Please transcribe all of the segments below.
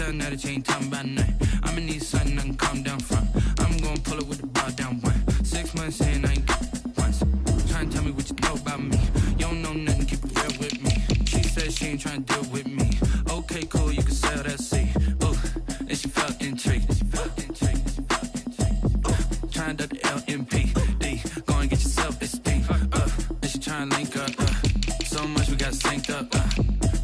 tell now that you ain't talking about nothing. I'ma need something I can calm down from. I'm gonna pull it with the bar down one. 6 months in, I ain't got once. Trying to tell me what you know about me. You don't know nothing, keep it real with me. She said she ain't trying to deal with me. Okay, cool, you can sell that seat. Ooh, and she felt intrigued. Trying to the LMPD. Go and get yourself SP. And she trying to link up. So much we got synced up.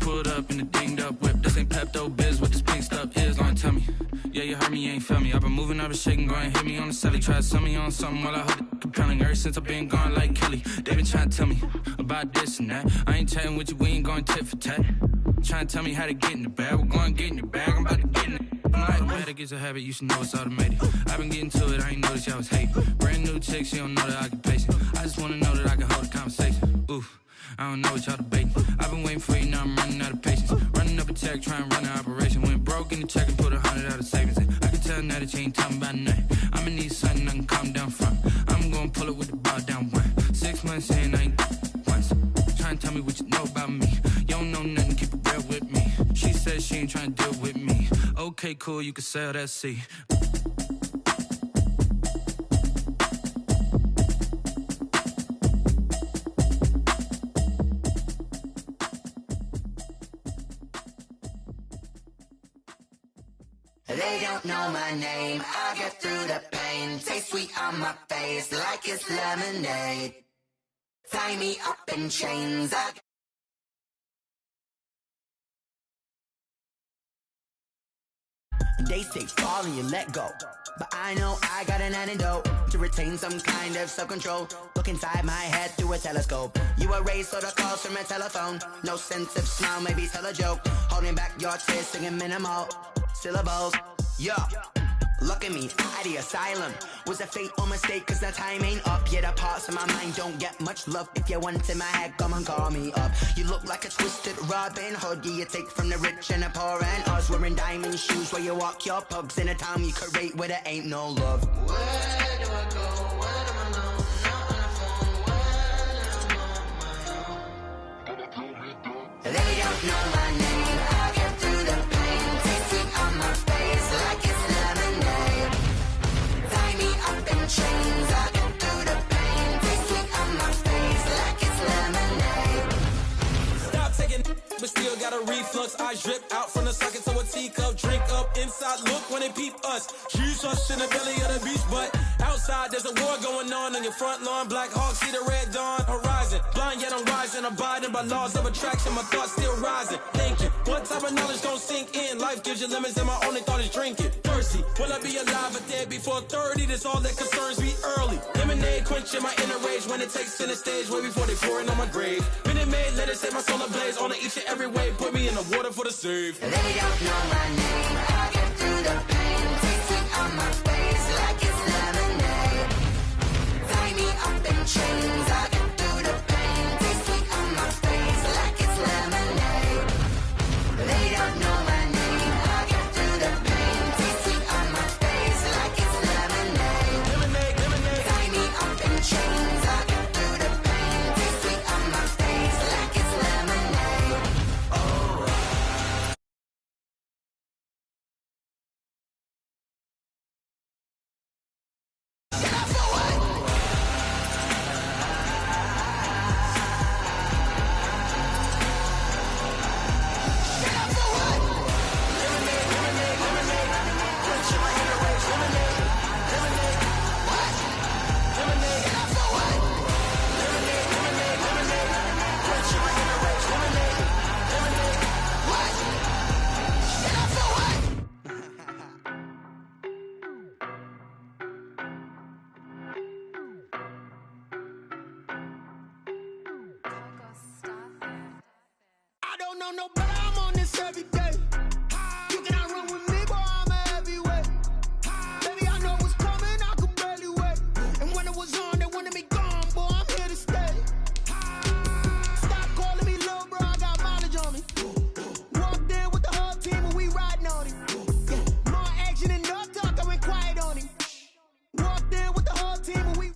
Pulled up in the dinged up whip. This ain't Pepto Biz, what this pink stuff is. Long tell me. Yeah, you heard me, you ain't felt me. I've been moving, I've been shaking, go and hit me on the celly. Try to sell me on something while I hold it compelling. Ever since I've been gone like Kelly, they been trying to tell me about this and that. I ain't chatting with you, we ain't going tit for tat. Trying to tell me how to get in the bag. We're going to get in the bag, I'm about to get in it. I'm like, man, that gets a habit, you should know it's automated. I've been getting to it, I ain't noticed y'all was hating. Brand new chick, she don't know the occupation. I just wanna know that I can hold a conversation. Oof, I don't know what y'all debating. I've been waiting for you, now I'm running out of patience. Running up a check, trying to run an operation. Went broke in the check and put 100 out of savings in. I can tell now that you ain't talking about nothing. I'ma need something I can calm down from. I'm gonna pull it with the bar down one. 6 months in, I ain't once. Trying to tell me what you know about me. You don't know nothing, keep it real with me. She said she ain't trying to deal with me. Okay, cool, you can sell that seat. They don't know my name, I get through the pain. Taste sweet on my face like it's lemonade. Tie me up in chains, They say fall and you let go, but I know I got an antidote to retain some kind of self-control. Look inside my head through a telescope. You erase all the calls from a telephone. No sense of smile, maybe tell a joke. Holding back your tears, singing minimal syllables. Yo, look at me, out the asylum. Was a fate or mistake, cause the time ain't up. Yeah, the parts of my mind don't get much love. If you want in my head, come and call me up. You look like a twisted Robin Hood. Yeah, you take from the rich and the poor and us. Wearing diamond shoes where you walk your pugs. In a town you create where there ain't no love. Where do I go? Where do I know? Not on the phone, when I'm on my own. They don't know my name, I get through the pain. Tasting on my face like it's lemonade. Tie me up in chains, I get through the pain. Tasting on my face like it's lemonade. Stop taking, but still got a reflux. Eyes drip out from the socket to a teacup. Drink up inside, look when they peep us. Shoes us in the belly of the beast, but outside there's a war going on your front lawn. Black Hawk, see the red dawn horizon. Blind yet I'm rising, abiding by laws of attraction. My thoughts still rising, thinking what type of knowledge don't sink in. Life gives you lemons and my only thought is drinking. Thirsty, will I be alive or dead before 30? That's all that concerns me early. Lemonade quenching my inner rage when it takes center stage way before they pouring on my grave. Minute Maid, let it set my soul ablaze on each and every way. Put me in the water for the save. They don't know my name, I get through the pain. Tasting on my face like it's lemonade. Tie me up in chains, I get through the pain. Tasting on my face like it's lemonade. They don't know my name, I get through the pain. Tasting on my face like it's lemonade. Lemonade. Tie me up in chains, I get through the pain. Tasting on my face like it's lemonade. Oh. I don't know no better, I'm on this every day. You cannot run with me, boy, I'm a heavyweight. Baby, I know what's coming, I could barely wait. And when it was on, they wanted me gone, boy, I'm here to stay. Stop calling me little bro, I got mileage on me. Walked in with the whole team and we riding on it. Yeah, more action and no talk, I went quiet on him. Walked in with the whole team and we...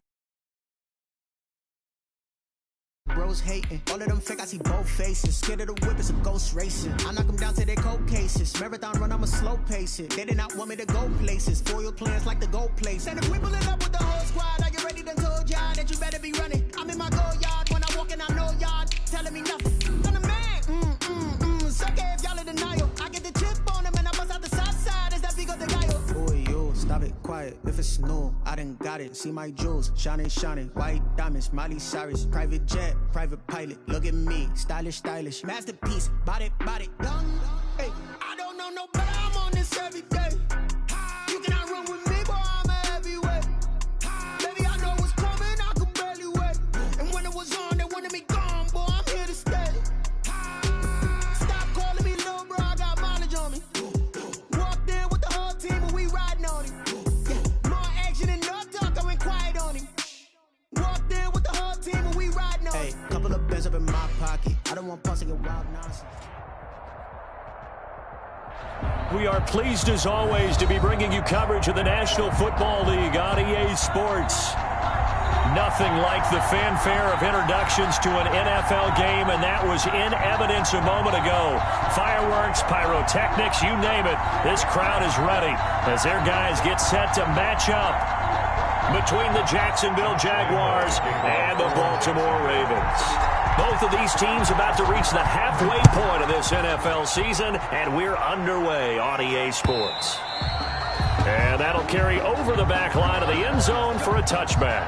Bro, bros hating. All of them fake, I see both faces. Scared of the whip, it's a ghost racing. I knock them down to their cold cases. Marathon run, I'ma slow pace it. They did not want me to go places. Foil plans like the gold place. And if we pulling up with the whole squad, are you ready to told y'all that you better be running? I'm in my go yard. When I walk in, I know y'all telling me nothing. I'm the man. Suck it if y'all in denial. I get the chip on them and I bust out the south side. Is that big of the guy? Boy, yo, stop it, quiet. If it's new, I done got it. See my jewels, shining, white diamonds, Miley Cyrus, private jet, private pilot. Look at me, stylish, masterpiece, body, young. Hey, I don't know no better. I'm on this every day. You cannot run with me, boy. I'm a heavyweight. Baby, I know what's coming. I could barely wait. And when it was on, they wanted me gone, boy. I'm here to stay. Stop calling me little bro. I got mileage on me. Walked in with the whole team and we riding on him. Yeah, more action and no talk. I went quiet on him. Walked in with the whole team and we riding on him. Hey, couple of bands up in my pocket. I don't want pussy and wild nonsense. We are pleased as always to be bringing you coverage of the National Football League on EA Sports. Nothing like the fanfare of introductions to an NFL game, and that was in evidence a moment ago. Fireworks, pyrotechnics, you name it. This crowd is ready as their guys get set to match up between the Jacksonville Jaguars and the Baltimore Ravens. Both of these teams about to reach the halfway point of this NFL season, and we're underway on EA Sports. And that'll carry over the back line of the end zone for a touchback.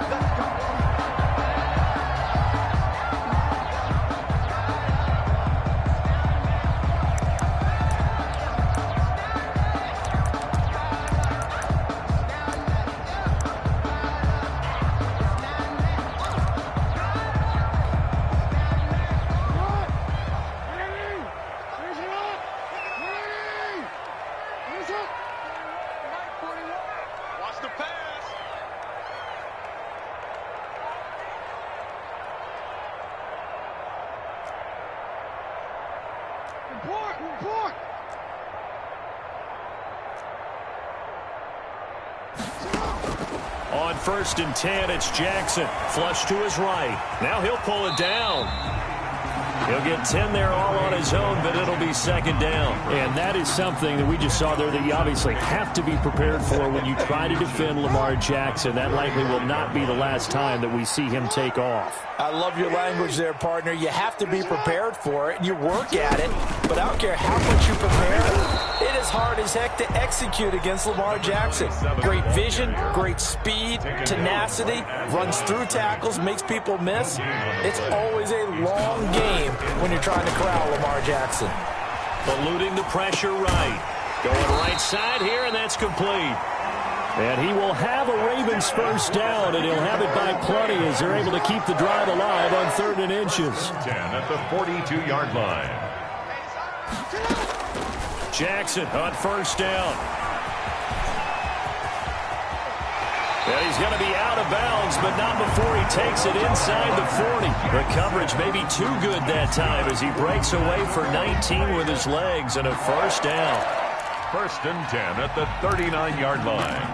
On 1st and 10, it's Jackson. Flush to his right. Now he'll pull it down. He'll get 10 there all on his own, but it'll be 2nd down. And that is something that we just saw there that you obviously have to be prepared for when you try to defend Lamar Jackson. That likely will not be the last time that we see him take off. I love your language there, partner. You have to be prepared for it, and you work at it. But I don't care how much you prepare, it is hard as heck to execute against Lamar Jackson. Great vision, great speed, tenacity, runs through tackles, makes people miss. It's always a long game when you're trying to corral Lamar Jackson. Eluding the pressure right. Going right side here, and that's complete. And he will have a Ravens 1st down, and he'll have it by plenty as they're able to keep the drive alive on 3rd and inches. 10 at the 42-yard line. Jackson on 1st down. And he's going to be out of bounds, but not before he takes it inside the 40. The coverage may be too good that time as he breaks away for 19 with his legs and a 1st down. 1st and 10 at the 39-yard line.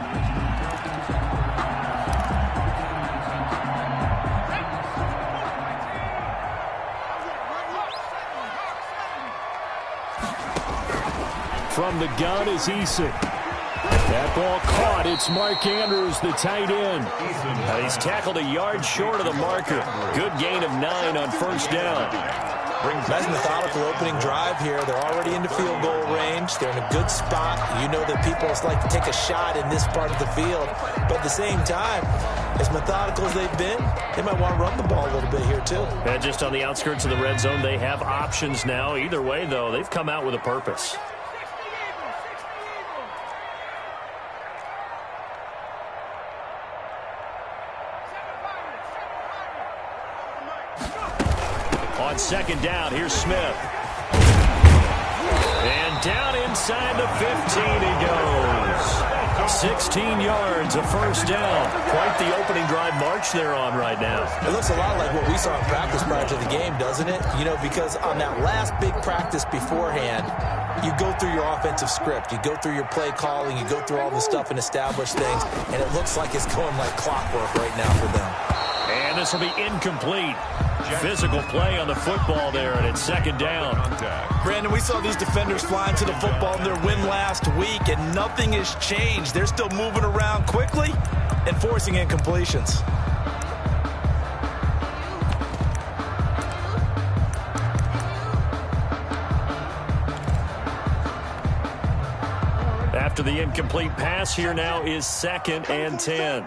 From the gun is Eason. That ball caught. It's Mark Andrews, the tight end. He's tackled a yard short of the marker. Good gain of 9 on 1st down. Nice methodical opening drive here. They're already into field goal range. They're in a good spot. You know that people like to take a shot in this part of the field. But at the same time, as methodical as they've been, they might want to run the ball a little bit here too. And just on the outskirts of the red zone, they have options now. Either way, though, they've come out with a purpose. On 2nd down, here's Smith. And down inside the 15 he goes. 16 yards, a 1st down. Quite the opening drive march they're on right now. It looks a lot like what we saw in practice prior to the game, doesn't it? You know, because on that last big practice beforehand, you go through your offensive script. You go through your play calling. You go through all the stuff and establish things. And it looks like it's going like clockwork right now for them. And this will be incomplete. Physical play on the football there, and it's second down. Brandon, we saw these defenders flying to the football in their win last week, and nothing has changed. They're still moving around quickly and forcing incompletions. After the incomplete pass, here now is 2nd and 10.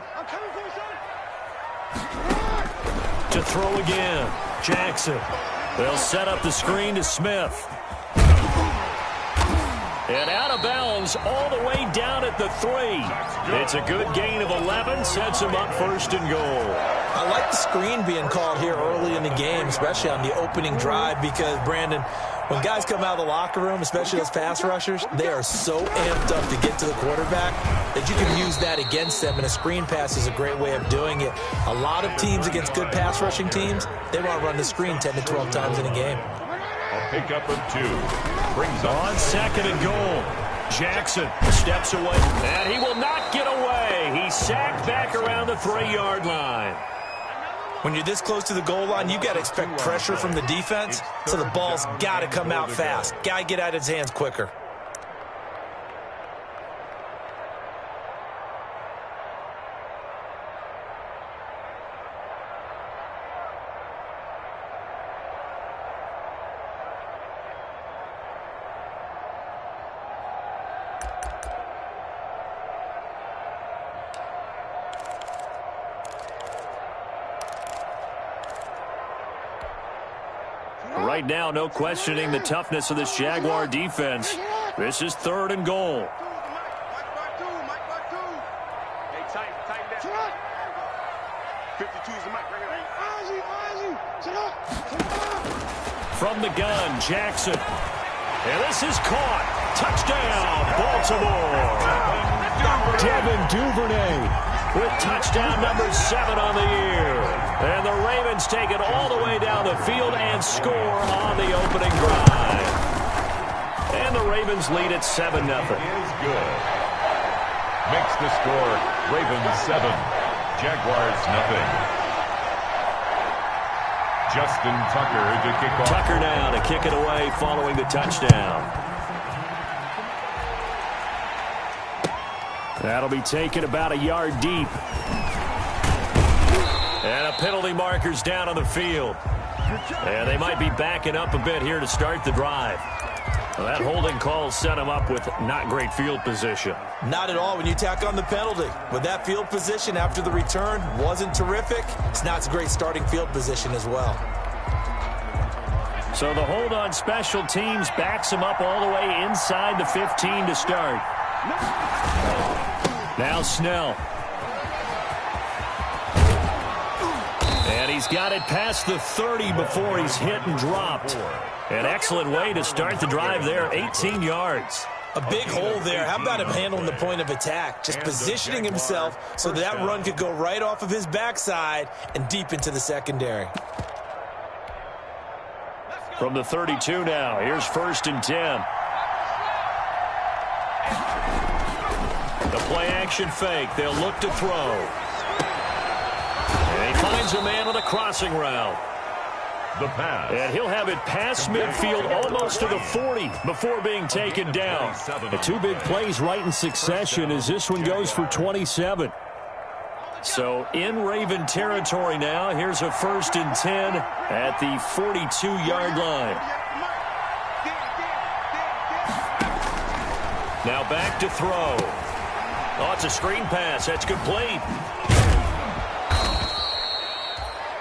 To throw again, Jackson. They'll set up the screen to Smith. And out of bounds all the way down at the 3. It's a good gain of 11, sets him up 1st and goal. I like the screen being called here early in the game, especially on the opening drive, because, Brandon, when guys come out of the locker room, especially those pass rushers, they are so amped up to get to the quarterback that you can use that against them, and a screen pass is a great way of doing it. A lot of teams against good pass rushing teams, they want to run the screen 10 to 12 times in a game. A pickup of 2. Brings on 2nd and goal. Jackson steps away, and he will not get away. He's sacked back around the 3-yard line. When you're this close to the goal line, you got to expect pressure from the defense, so the ball's got to come out fast. Got to get out of his hands quicker. Right now, no questioning the toughness of this Jaguar defense. This is 3rd and goal. From the gun, Jackson. And this is caught. Touchdown, Baltimore. Devin Duvernay with touchdown number 7 on the year. And the Ravens take it all the way down the field and score on the opening drive. And the Ravens lead at 7-0. Is good. Makes the score Ravens 7, Jaguars nothing. Justin Tucker to kick off. Tucker now to kick it away following the touchdown. That'll be taken about a yard deep. And a penalty marker's down on the field. And they might be backing up a bit here to start the drive. Well, that holding call set him up with not great field position. Not at all when you tack on the penalty. With that field position after the return wasn't terrific, it's not a great starting field position as well. So the hold on special teams backs him up all the way inside the 15 to start. Now Snell. And he's got it past the 30 before he's hit and dropped. An excellent way to start the drive there, 18 yards. A big hole there. How about him handling the point of attack? Just positioning himself so that run could go right off of his backside and deep into the secondary. From the 32 now, here's 1st and 10. The play action fake. They'll look to throw. And he finds a man on a crossing route. The pass. And he'll have it past midfield almost to the 40 before being taken down. The 2 big plays right in succession as this one goes for 27. So in Raven territory now, here's a 1st and 10 at the 42-yard line. Now back to throw. Oh, it's a screen pass. That's complete.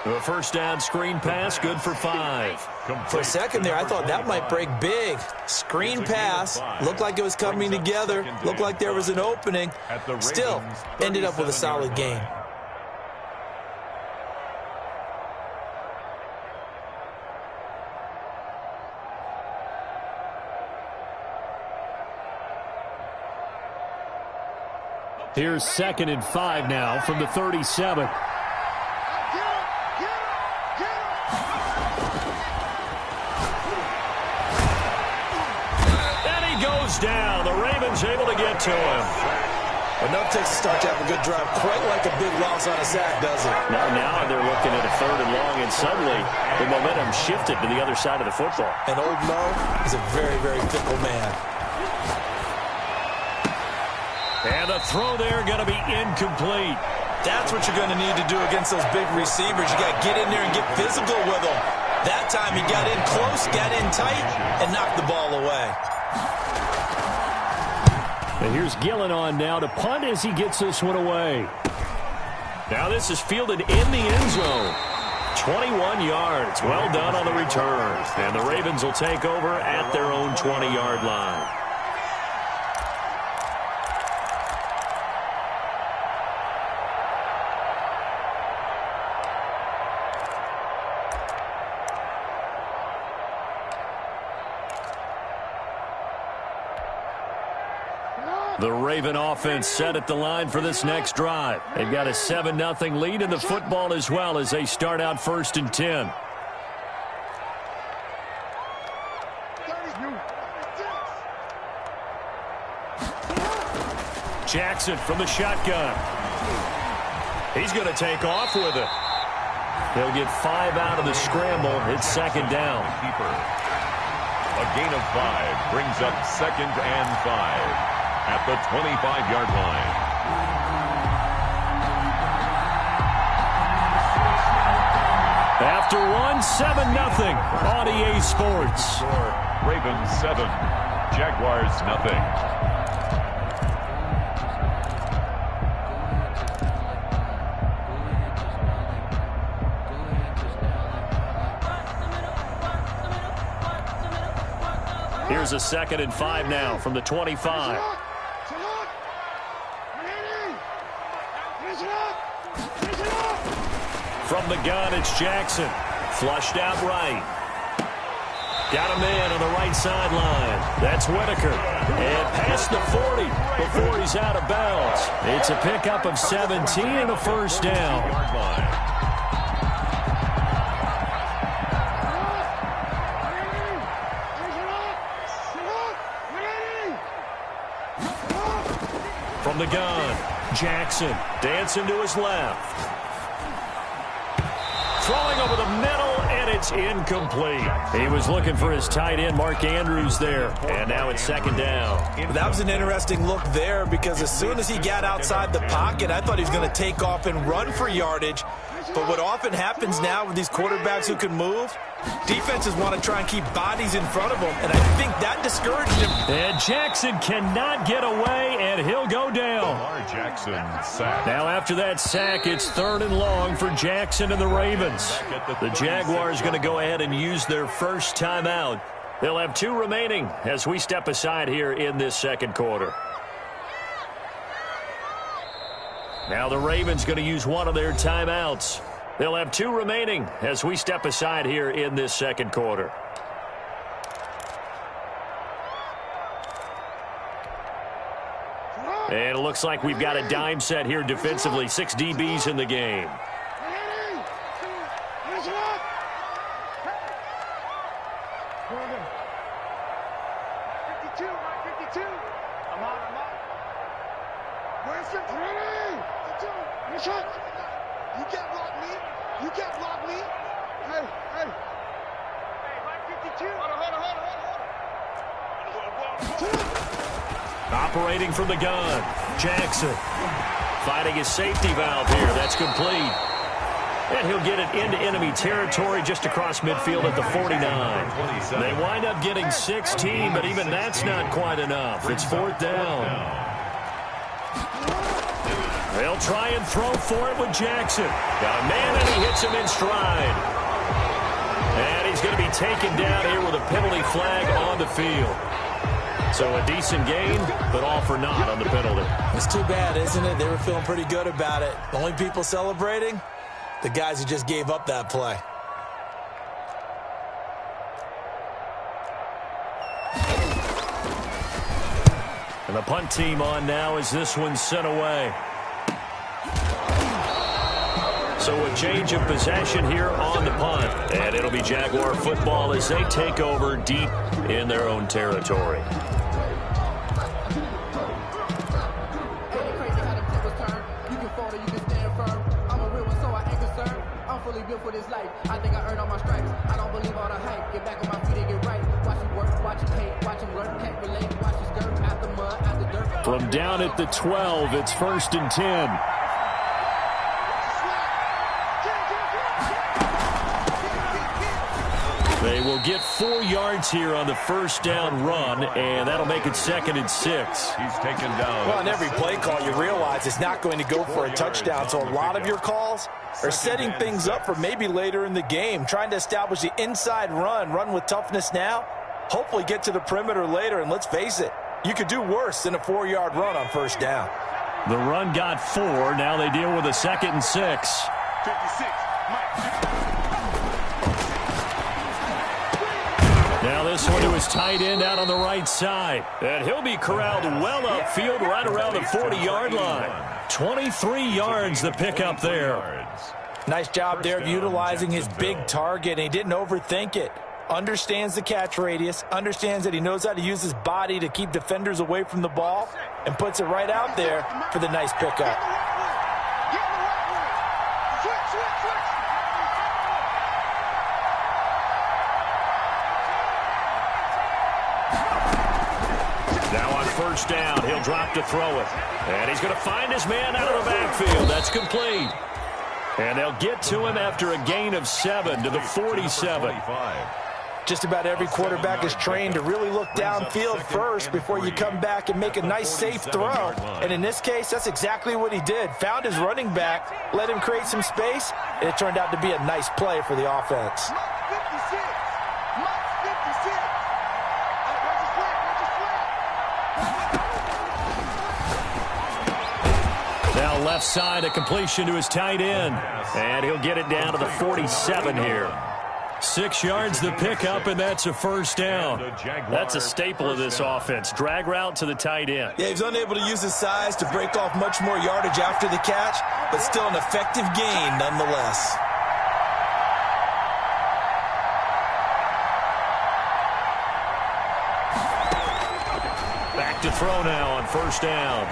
A 1st down screen pass, good for 5. For a second there, I thought that might break big. Screen pass, looked like it was coming together, looked like there was an opening. Still, ended up with a solid gain. Here's 2nd and 5 now from the 37. And he goes down. The Ravens able to get to him. Enough takes to start to have a good drive, quite like a big loss on a sack, doesn't it? Now they're looking at a 3rd and long, and suddenly the momentum shifted to the other side of the football. And old Mo is a very, very fickle man. And the throw there going to be incomplete. That's what you're going to need to do against those big receivers. You got to get in there and get physical with them. That time he got in close, got in tight, and knocked the ball away. And here's Gillen on now to punt as he gets this one away. Now this is fielded in the end zone. 21 yards. Well done on the return. And the Ravens will take over at their own 20-yard line. The Raven offense set at the line for this next drive. They've got a 7-0 lead in the football as well as they start out 1st and 10. Jackson from the shotgun. He's going to take off with it. He'll get 5 out of the scramble. It's 2nd down. A gain of 5 brings up 2nd and 5. At the 25-yard line. After 7-0 on EA Sports. Ravens 7, Jaguars 0. Here's a 2nd and 5 now from the 25. From the gun, it's Jackson. Flushed out right. Got him in on the right sideline. That's Whitaker. And past the 40 before he's out of bounds. It's a pickup of 17 and a 1st down. From the gun, Jackson dancing to his left. Throwing over the middle, and it's incomplete. He was looking for his tight end, Mark Andrews, there. And now it's 2nd down. That was an interesting look there because as soon as he got outside the pocket, I thought he was going to take off and run for yardage. But what often happens now with these quarterbacks who can move, defenses want to try and keep bodies in front of them, and I think that discouraged him. And Jackson cannot get away, and he'll go down. Lamar Jackson sacked. Now after that sack, it's 3rd and long for Jackson and the Ravens. The Jaguars going to go ahead and use their first timeout. They'll have 2 remaining as we step aside here in this 2nd quarter. Now the Ravens going to use one of their timeouts. They'll have 2 remaining as we step aside here in this 2nd quarter. And it looks like we've got a dime set here defensively. 6 DBs in the game. Operating from the gun, Jackson finding his safety valve here. That's complete. And he'll get it into enemy territory just across midfield at the 49. They wind up getting 16, but even that's not quite enough. It's 4th down. They'll try and throw for it with Jackson. Got a man, and he hits him in stride. And he's going to be taken down here with a penalty flag on the field. So a decent gain, but all for naught on the penalty. It's too bad, isn't it? They were feeling pretty good about it. The only people celebrating, the guys who just gave up that play. And the punt team on now as this one's sent away. So a change of possession here on the punt. And it'll be Jaguar football as they take over deep in their own territory. really built for this life. I think I earned all my stripes. I don't believe all the hype. Get back on my feet and get right. Watch him work, watch him hate, watch him learn, can't relate. Watch his dirt, out the mud, out the dirt. From down at the 12, it's 1st and 10. They will get 4 yards here on the first down run, and that'll make it 2nd and 6. He's taken down. Well, on every play call, you realize it's not going to go for a touchdown, so a lot of your calls are setting things up for maybe later in the game, trying to establish the inside run with toughness now, hopefully get to the perimeter later, and let's face it, you could do worse than a 4-yard run on first down. The run got 4. Now they deal with a 2nd and 6. 56, Mike. Now this one to his tight end out on the right side. And he'll be corralled well upfield right around the 40-yard line. 23 yards the pickup there. Nice job there of utilizing his big target, and he didn't overthink it. Understands the catch radius, understands that he knows how to use his body to keep defenders away from the ball, and puts it right out there for the nice pickup. Now on first down, he'll drop to throw it. And he's going to find his man out of the backfield. That's complete. And they'll get to him after a gain of 7 to the 47. Just about every quarterback is trained to really look downfield first before you come back and make a nice, safe throw. And in this case, that's exactly what he did. Found his running back, let him create some space, and it turned out to be a nice play for the offense. Now left side, a completion to his tight end. And he'll get it down to the 47 here. 6 yards the pickup, and that's a first down. That's a staple of this offense. Drag route to the tight end. Yeah, he's unable to use his size to break off much more yardage after the catch, but still an effective gain nonetheless. Back to throw now on first down.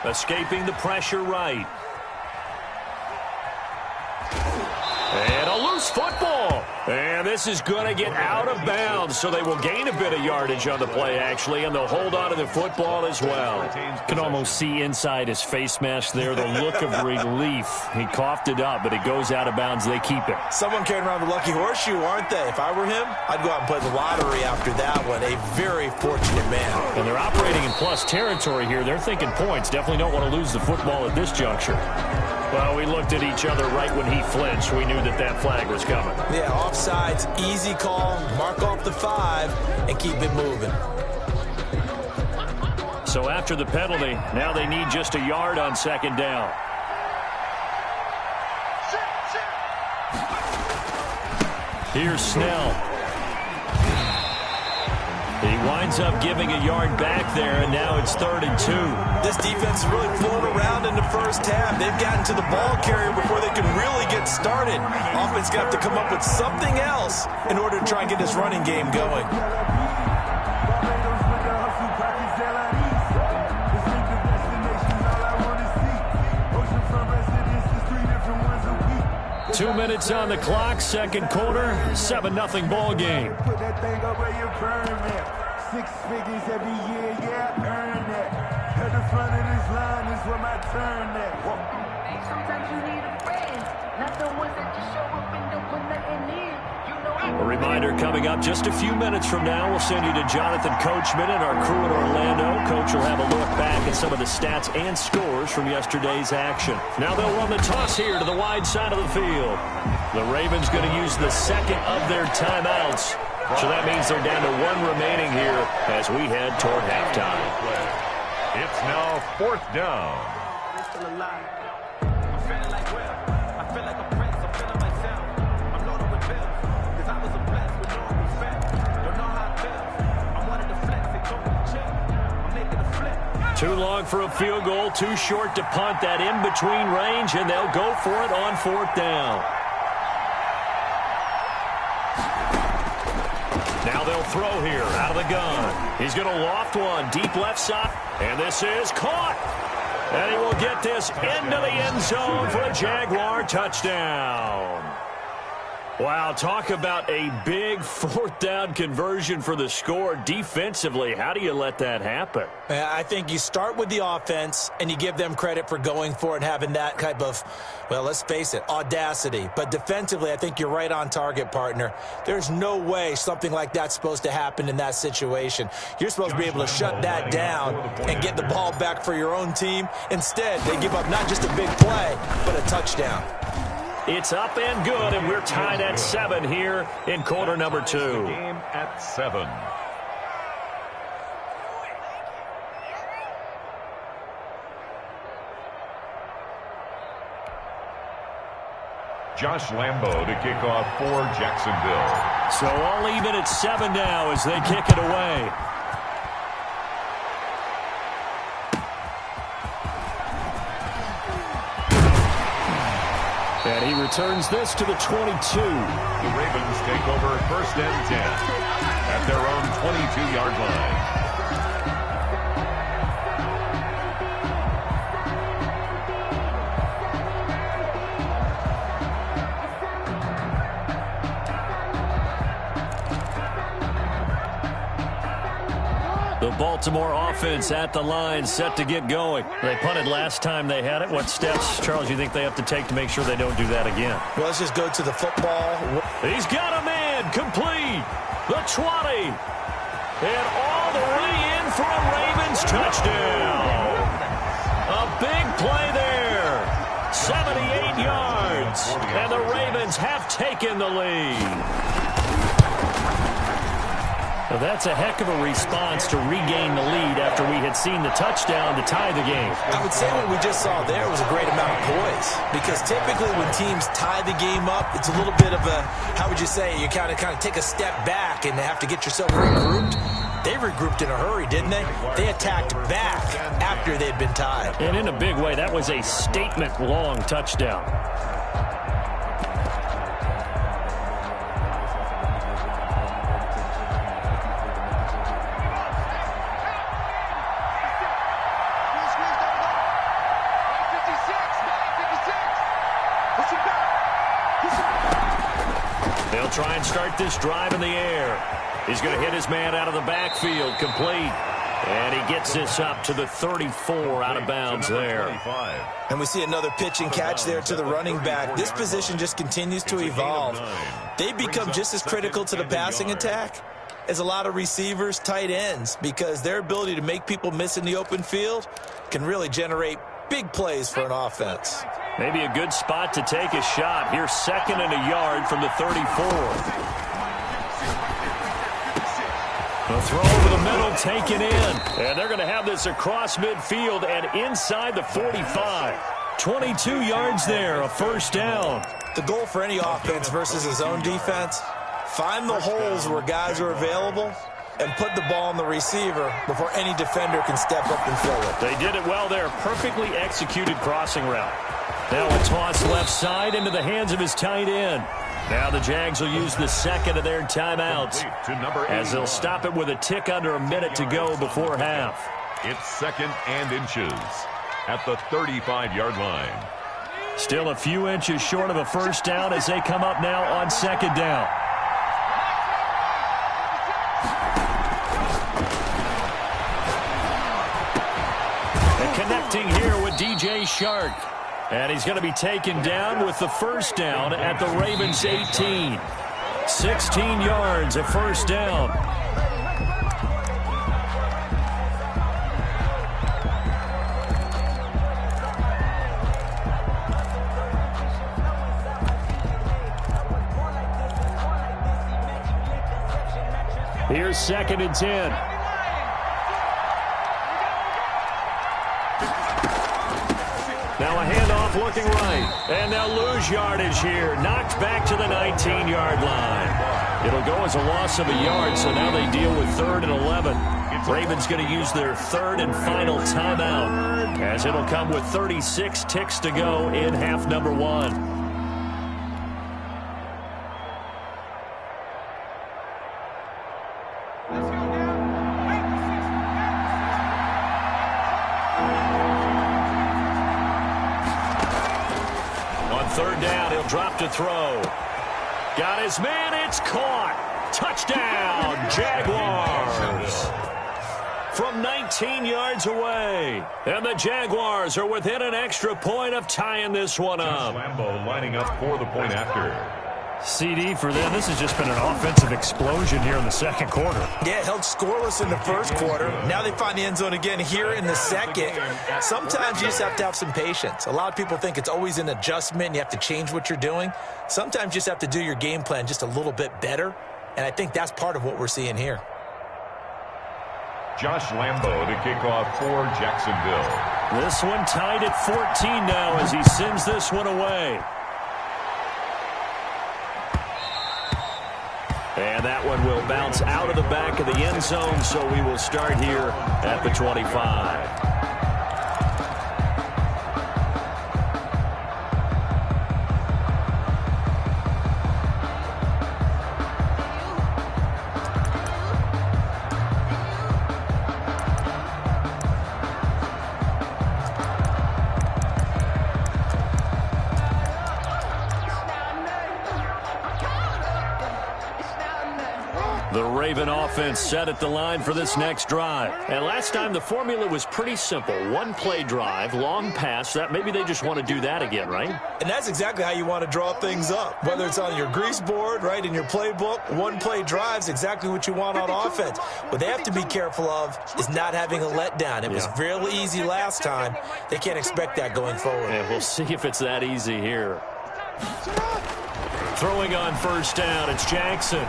Escaping the pressure right. And a loose football. And this is going to get out of bounds, so they will gain a bit of yardage on the play, actually, and they'll hold on to the football as well. Can almost see inside his face mask there the look of relief. He coughed it up, but it goes out of bounds. They keep it. Someone carrying around the lucky horseshoe, aren't they? If I were him, I'd go out and play the lottery after that one. A very fortunate man. And they're operating in plus territory here. They're thinking points. Definitely don't want to lose the football at this juncture. Well, we looked at each other right when he flinched. We knew that that flag was coming. Yeah, offsides, easy call, mark off the 5, and keep it moving. So after the penalty, now they need just a yard on second down. Here's Snell. He winds up giving a yard back there, and now it's 3rd and 2. This defense is really flown around in the first half. They've gotten to the ball carrier before they can really get started. Offense got to come up with something else in order to try and get this running game going. 2 minutes on the clock, second quarter, 7-0 ball game. Put that thing up where you permit. 6 figures every year, yeah, earn that. At the front of this line is where my turn at. Sometimes you need a friend, not the ones that just show up and don't put nothing in. A reminder coming up just a few minutes from now. We'll send you to Jonathan Coachman and our crew in Orlando. Coach will have a look back at some of the stats and scores from yesterday's action. Now they'll run the toss here to the wide side of the field. The Ravens going to use the second of their timeouts. So that means they're down to 1 remaining here as we head toward halftime. It's now 4th down. Too long for a field goal, too short to punt. That in-between range, and they'll go for it on 4th down. Now they'll throw here out of the gun. He's going to loft one deep left side, and this is caught. And he will get this into the end zone for a Jaguar touchdown. Wow, talk about a big fourth down conversion for the score. Defensively, how do you let that happen? I think you start with the offense, and you give them credit for going for it and having that type of, well, let's face it, audacity. But defensively, I think you're right on target, partner. There's no way something like that's supposed to happen in that situation. You're supposed to be able to shut that down and get the ball back for your own team. Instead, they give up not just a big play, but a touchdown. It's up and good, and we're tied at 7 here in quarter number 2. Game at 7. Josh Lambo to kick off for Jacksonville. So all even at 7 now as they kick it away. And he returns this to the 22. The Ravens take over 1st and 10 at their own 22-yard line. The Baltimore offense at the line, set to get going. They punted last time they had it. What steps, Charles, you think they have to take to make sure they don't do that again? Well, let's just go to the football. He's got a man, complete, the 20, and all the way in for a Ravens touchdown. A big play there, 78 yards, and the Ravens have taken the lead. Well, that's a heck of a response to regain the lead after we had seen the touchdown to tie the game. I would say what we just saw there was a great amount of poise, because typically when teams tie the game up, it's a little bit of a, how would you say, you kind of take a step back and have to get yourself regrouped. They regrouped in a hurry, didn't they? They attacked back after they'd been tied. And in a big way, that was a statement-long touchdown. They'll try and start this drive in the air. He's going to hit his man out of the backfield, complete. And he gets this up to the 34 out of bounds there. And we see another pitch and catch there to the running back. This position just continues to evolve. They become just as critical to the passing attack as a lot of receivers, tight ends, because their ability to make people miss in the open field can really generate big plays for an offense. Maybe a good spot to take a shot. Here's 2nd and a yard from the 34. The throw over the middle, taken in. And they're going to have this across midfield and inside the 45. 22 yards there, a first down. The goal for any offense versus his own defense, find the holes where guys are available and put the ball on the receiver before any defender can step up and fill it. They did it well there. Perfectly executed crossing route. Now a toss left side into the hands of his tight end. Now the Jags will use the second of their timeouts as they'll stop it with a tick under a minute to go before half. It's 2nd and inches at the 35-yard line. Still a few inches short of a first down as they come up now on 2nd down. And connecting here with DJ Shark. And he's going to be taken down with the first down at the Ravens 18. 16 yards, a first down. Here's 2nd and 10. Now a handoff looking right. And they'll lose yardage here. Knocked back to the 19-yard line. It'll go as a loss of a yard, so now they deal with 3rd and 11. Ravens going to use their 3rd and final timeout, as it'll come with 36 ticks to go in half number 1. Third down, he'll drop to throw. Got his man, it's caught. Touchdown, Jaguars. From 19 yards away. And the Jaguars are within an extra point of tying this one up. Lambeau lining up for the point after. CD for them. This has just been an offensive explosion here in the second quarter. Yeah, held scoreless in the first quarter. Now they find the end zone again here in the second. Sometimes you just have to have some patience. A lot of people think it's always an adjustment. You have to change what you're doing. Sometimes you just have to do your game plan just a little bit better. And I think that's part of what we're seeing here. Josh Lambeau to kick off for Jacksonville. This one tied at 14 now as he sends this one away. And that one will bounce out of the back of the end zone, so we will start here at the 25. The Raven offense set at the line for this next drive. And last time the formula was pretty simple. One play drive, long pass. That maybe they just want to do that again, right? And that's exactly how you want to draw things up. Whether it's on your grease board, right, in your playbook, one play drive's exactly what you want on offense. What they have to be careful of is not having a letdown. It was real easy last time. They can't expect that going forward. And we'll see if it's that easy here. Throwing on first down, it's Jackson.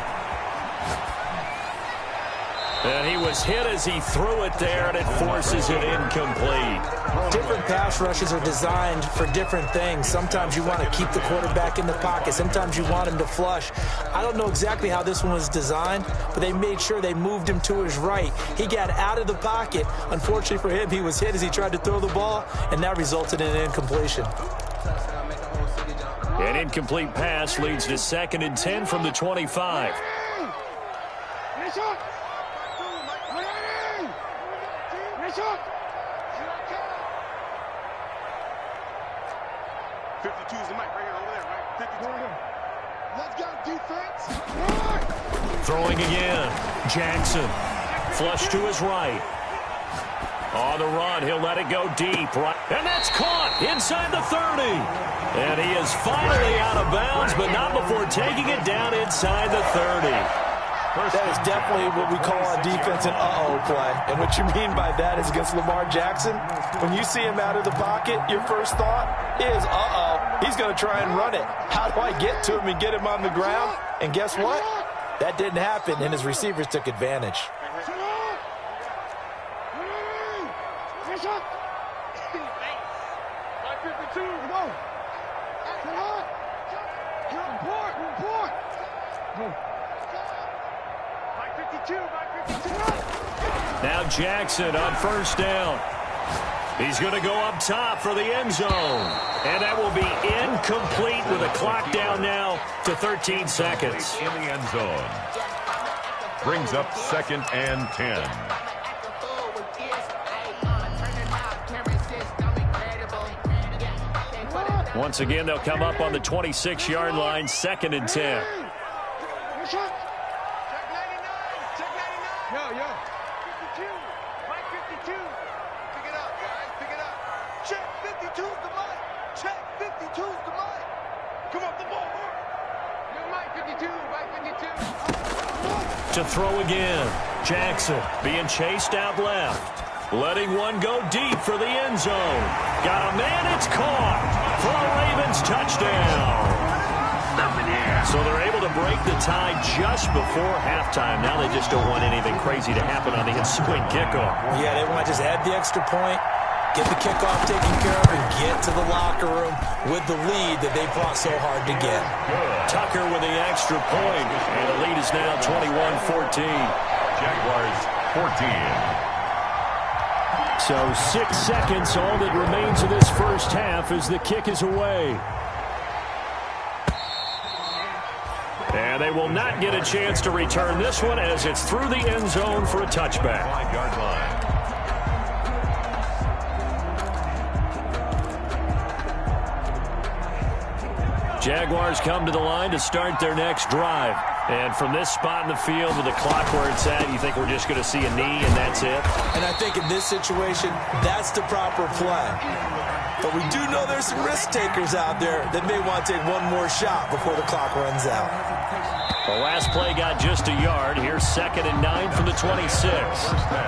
And he was hit as he threw it there, and it forces it incomplete. Different pass rushes are designed for different things. Sometimes you want to keep the quarterback in the pocket. Sometimes you want him to flush. I don't know exactly how this one was designed, but they made sure they moved him to his right. He got out of the pocket. Unfortunately for him, he was hit as he tried to throw the ball, and that resulted in an incompletion. An incomplete pass leads to 2nd and 10 from the 25. Throwing again. Jackson. Flush to his right. On the run, he'll let it go deep. Right. And that's caught inside the 30. And he is finally out of bounds, but not before taking it down inside the 30. That is definitely what we call on defense an uh-oh play. And what you mean by that is against Lamar Jackson, when you see him out of the pocket, your first thought is, uh-oh, he's going to try and run it. How do I get to him and get him on the ground? And guess what? That didn't happen, and his receivers took advantage. Now Jackson on first down. He's going to go up top for the end zone. And that will be incomplete with a clock down now to 13 seconds. In the end zone. Brings up 2nd and 10. Once again, they'll come up on the 26-yard line, 2nd and 10. To throw again. Jackson being chased out left. Letting one go deep for the end zone. Got a man, it's caught for a Ravens touchdown. So they're able to break the tie just before halftime. Now they just don't want anything crazy to happen on the ensuing kickoff. Yeah, they want to just add the extra point, get the kickoff taken care of, and get to the locker room with the lead that they fought so hard to get. Tucker with the extra point, and the lead is now 21-14. Jaguars 14. So 6 seconds, all that remains of this first half as the kick is away. And they will not get a chance to return this one as it's through the end zone for a touchback. 5-yard line. Jaguars come to the line to start their next drive. And from this spot in the field with the clock where it's at, you think we're just going to see a knee and that's it? And I think in this situation, that's the proper play. But we do know there's some risk takers out there that may want to take one more shot before the clock runs out. The last play got just a yard. Here's 2nd and 9 from the 26.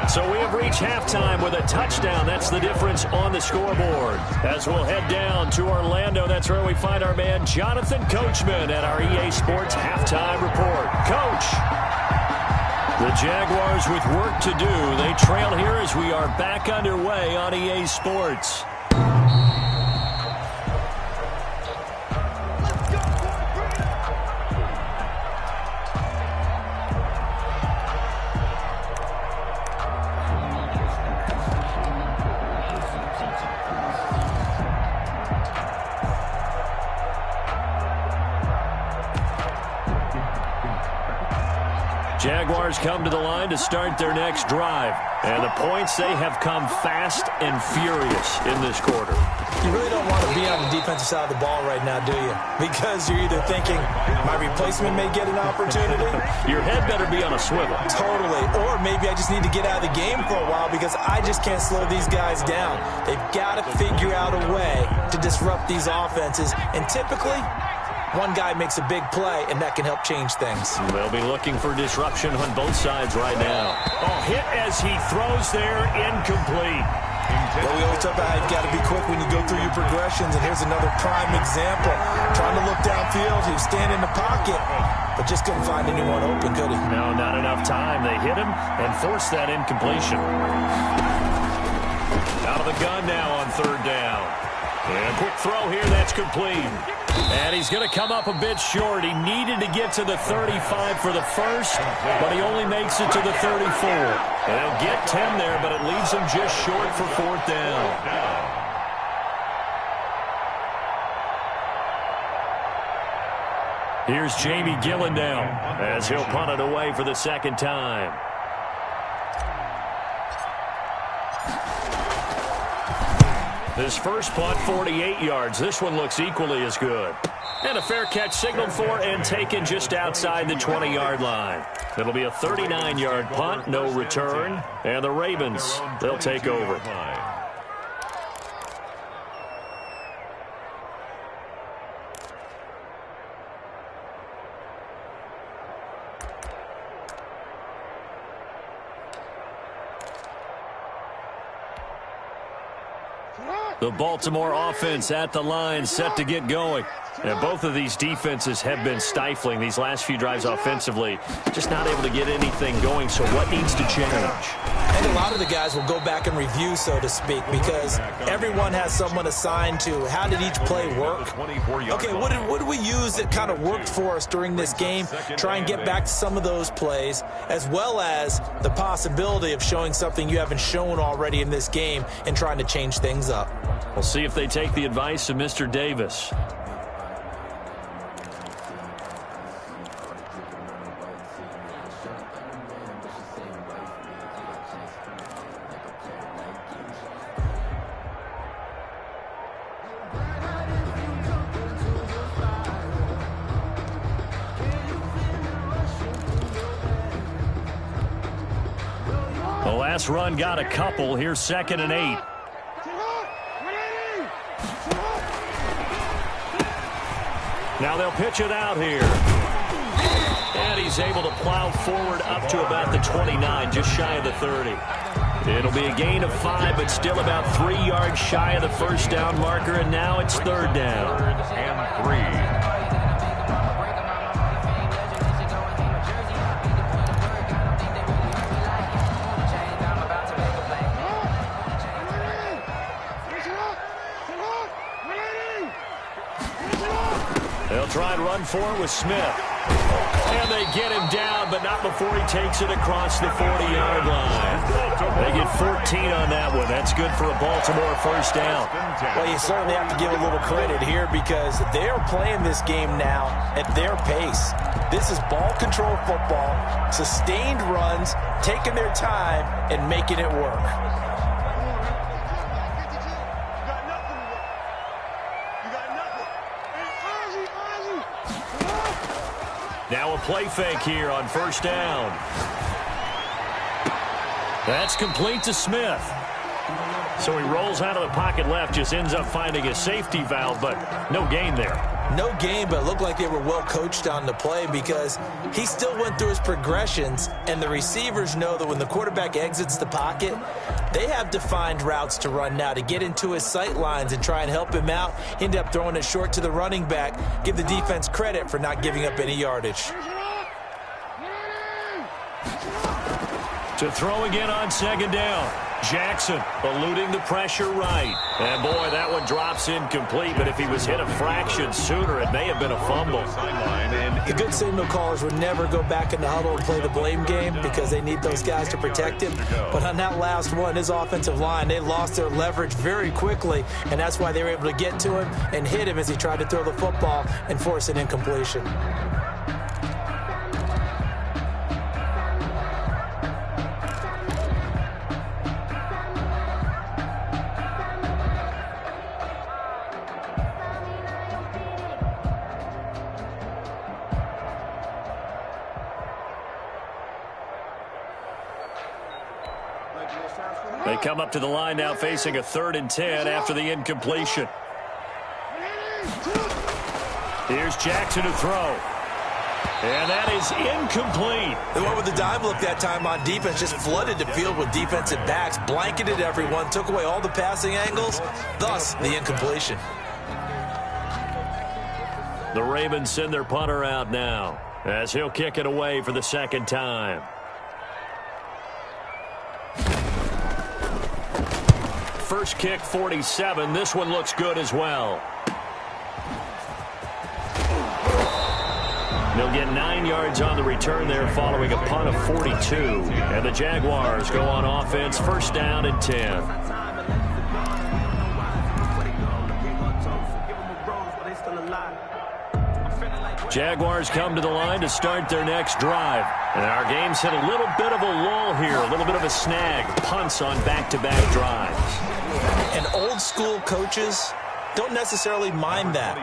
So we have reached halftime with a touchdown. That's the difference on the scoreboard. As we'll head down to Orlando, that's where we find our man Jonathan Coachman at our EA Sports Halftime Report. Coach, the Jaguars with work to do. They trail here as we are back underway on EA Sports. Jaguars come to the line to start their next drive. And the points, they have come fast and furious in this quarter. You really don't want to be on the defensive side of the ball right now, do you? Because you're either thinking, my replacement may get an opportunity. Your head better be on a swivel. Totally. Or maybe I just need to get out of the game for a while because I just can't slow these guys down. They've got to figure out a way to disrupt these offenses. And typically, one guy makes a big play, and that can help change things. They'll be looking for disruption on both sides right now. Oh, hit as he throws there, incomplete. Well, we always talk about how you've got to be quick when you go through your progressions, and here's another prime example. Trying to look downfield, he was standing in the pocket, but just couldn't find anyone open, could he? No, not enough time. They hit him and forced that incompletion. Out of the gun now on 3rd down. And quick throw here, that's complete. And he's going to come up a bit short. He needed to get to the 35 for the first, but he only makes it to the 34. And he'll get 10 there, but it leaves him just short for 4th down. Here's Jamie Gillen now as he'll punt it away for the 2nd time. This first punt, 48 yards. This one looks equally as good. And a fair catch signaled for and taken just outside the 20-yard line. It'll be a 39-yard punt, no return. And the Ravens, they'll take over. The Baltimore offense at the line, set to get going. And both of these defenses have been stifling these last few drives offensively. Just not able to get anything going, so what needs to change? And a lot of the guys will go back and review, so to speak, because everyone has someone assigned to how did each play work. Okay, what did we use that kind of worked for us during this game? Try and get back to some of those plays, as well as the possibility of showing something you haven't shown already in this game and trying to change things up. We'll see if they take the advice of Mr. Davis. The last run got a couple. Here's 2nd and 8. Now they'll pitch it out here. And he's able to plow forward up to about the 29, just shy of the 30. It'll be a gain of 5, but still about 3 yards shy of the first down marker, and now it's 3rd down. 3rd and 3. They'll try and run for it with Smith. And they get him down, but not before he takes it across the 40-yard line. They get 14 on that one. That's good for a Baltimore first down. Well, you certainly have to give a little credit here because they're playing this game now at their pace. This is ball control football, sustained runs, taking their time, and making it work. Now a play fake here on first down. That's complete to Smith. So he rolls out of the pocket left, just ends up finding a safety valve, but no gain there. No gain, but it looked like they were well coached on the play because he still went through his progressions, and the receivers know that when the quarterback exits the pocket, they have defined routes to run now to get into his sight lines and try and help him out. He ended up throwing it short to the running back. Give the defense credit for not giving up any yardage. To throw again on second down. Jackson eluding the pressure right. And, boy, that one drops incomplete, but if he was hit a fraction sooner, it may have been a fumble. The good signal callers would never go back in the huddle and play the blame game because they need those guys to protect him. But on that last one, his offensive line, they lost their leverage very quickly, and that's why they were able to get to him and hit him as he tried to throw the football and force an incompletion. They come up to the line now facing a 3rd and 10 after the incompletion. Here's Jackson to throw. And that is incomplete. They went with the dime look that time on defense, just flooded the field with defensive backs, blanketed everyone, took away all the passing angles, thus the incompletion. The Ravens send their punter out now as he'll kick it away for the second time. First kick, 47. This one looks good as well. They'll get 9 yards on the return there following a punt of 42. And the Jaguars go on offense, first down and 10. Jaguars come to the line to start their next drive. And our game's hit a little bit of a lull here, a little bit of a snag. Punts on back-to-back drives. And old-school coaches don't necessarily mind that.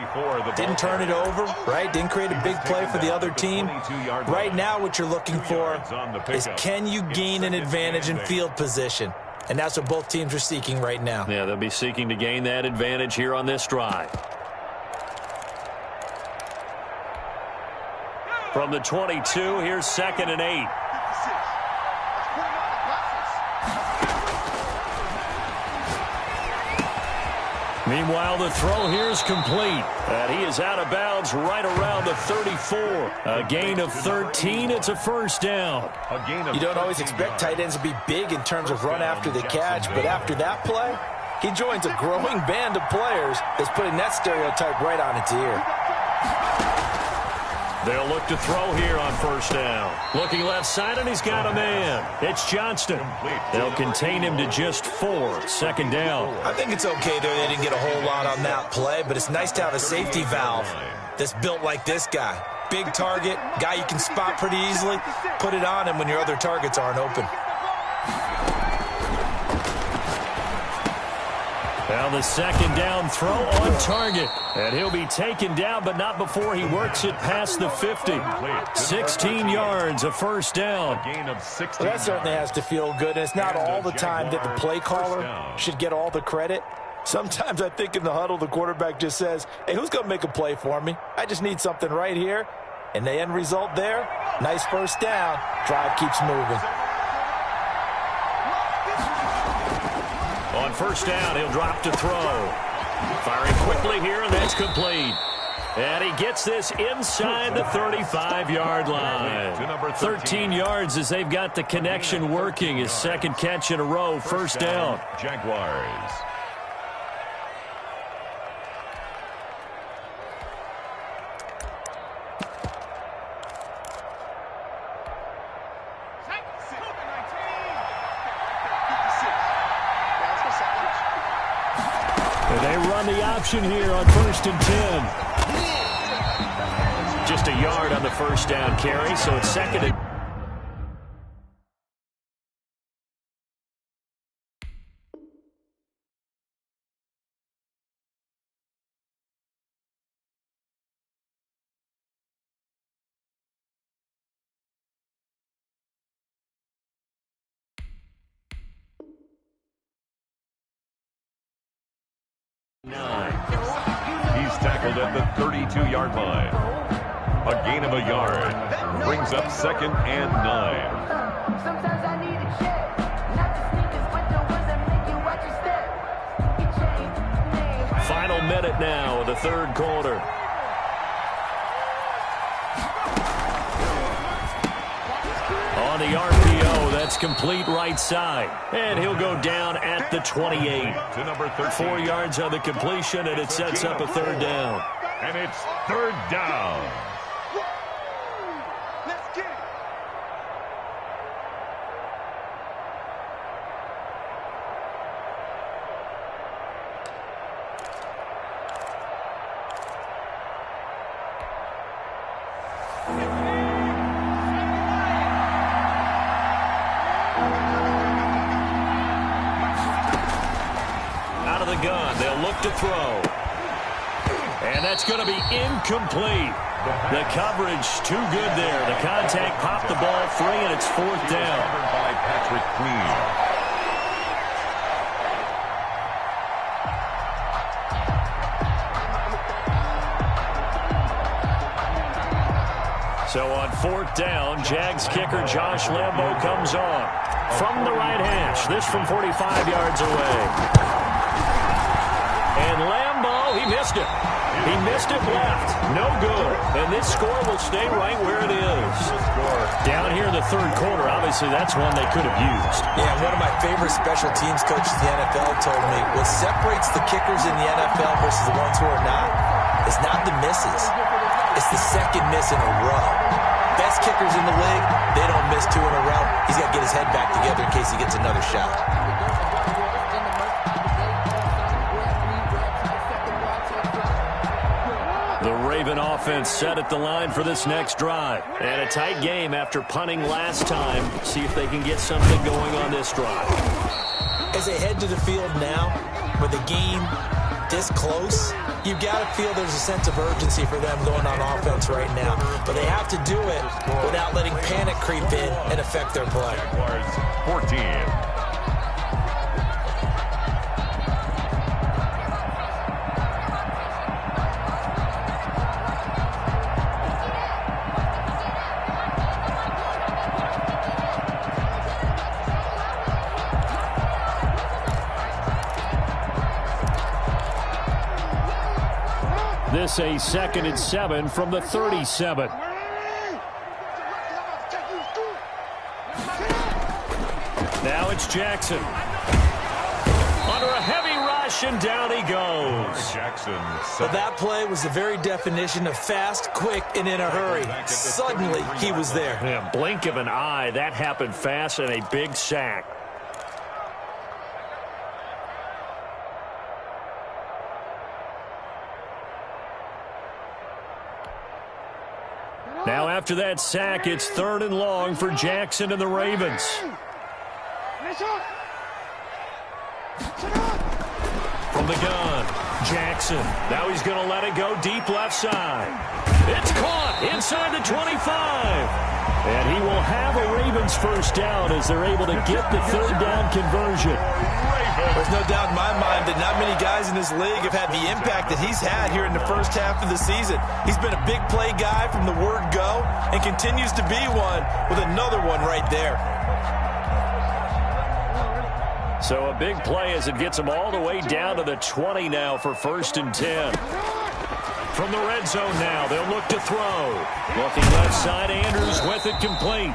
Didn't turn it over, right? Didn't create a big play for the other team. Right now what you're looking for is can you gain an advantage in field position? And that's what both teams are seeking right now. Yeah, they'll be seeking to gain that advantage here on this drive. From the 22, here's 2nd and 8. Meanwhile, the throw here is complete. And he is out of bounds right around the 34. A gain of 13. It's a first down. You don't always expect tight ends to be big in terms of run after the catch, but after that play, he joins a growing band of players that's putting that stereotype right on its ear. They'll look to throw here on first down. Looking left side, and he's got a man. It's Johnston. They'll contain him to just 4. Second down. I think it's okay there. They didn't get a whole lot on that play, but it's nice to have a safety valve that's built like this guy. Big target, guy you can spot pretty easily. Put it on him when your other targets aren't open. Now the second down throw on target. And he'll be taken down, but not before he works it past the 50. 16 yards, a first down. Well, that certainly has to feel good. And it's not all the time that the play caller should get all the credit. Sometimes I think in the huddle, the quarterback just says, hey, who's going to make a play for me? I just need something right here. And the end result there, nice first down. Drive keeps moving. On first down, he'll drop to throw. Firing quickly here, and that's complete. And he gets this inside the 35-yard line. 13 yards as they've got the connection working. His second catch in a row, first down. Jaguars. They run the option here on 1st and 10. Just a yard on the first down carry, so it's 2nd and He's tackled at the 32-yard line. A gain of a yard. Brings up 2nd and 9. Sometimes I need a check. Not the sneakers, but the ones that make you watch your step. Your chain, name. Final minute now of the third quarter. On the RPO, that's complete right side. And he'll go down at the 28. To number 13. 4 yards on the completion, and it sets up a third down. And it's third down. Let's get it. Out of the gun, they'll look to throw. And that's going to be incomplete. The coverage too good there. The contact popped the ball free, and it's fourth down. By Patrick Queen. So on fourth down, Jags kicker Josh Lambo comes on. From the right hash, this from 45 yards away. And Lambo, he missed it. He missed it left. No good. And this score will stay right where it is. Down here in the third quarter, obviously that's one they could have used. Yeah, one of my favorite special teams coaches in the NFL told me what separates the kickers in the NFL versus the ones who are not is not the misses. It's the second miss in a row. Best kickers in the league, they don't miss 2 in a row. He's got to get his head back together in case he gets another shot. The Raven offense set at the line for this next drive. And a tight game after punting last time. See if they can get something going on this drive. As they head to the field now, with the game this close, you've got to feel there's a sense of urgency for them going on offense right now. But they have to do it without letting panic creep in and affect their play. Jaguars 14. This a 2nd and 7 from the 37. Now it's Jackson. Under a heavy rush, and down he goes. Jackson. But that play was the very definition of fast, quick, and in a hurry. Suddenly, he was there. Yeah, blink of an eye, that happened fast, and a big sack. Now after that sack, it's 3rd and long for Jackson and the Ravens. From the gun, Jackson. Now he's going to let it go deep left side. It's caught inside the 25. And he will have a Ravens first down as they're able to get the 3rd down conversion. There's no doubt in my mind that not many guys in this league have had the impact that he's had here in the first half of the season. He's been a big play guy from the word go and continues to be one with another one right there. So a big play as it gets him all the way down to the 20 now for 1st and 10. From the red zone now, they'll look to throw. Looking left side, Andrews with it complete.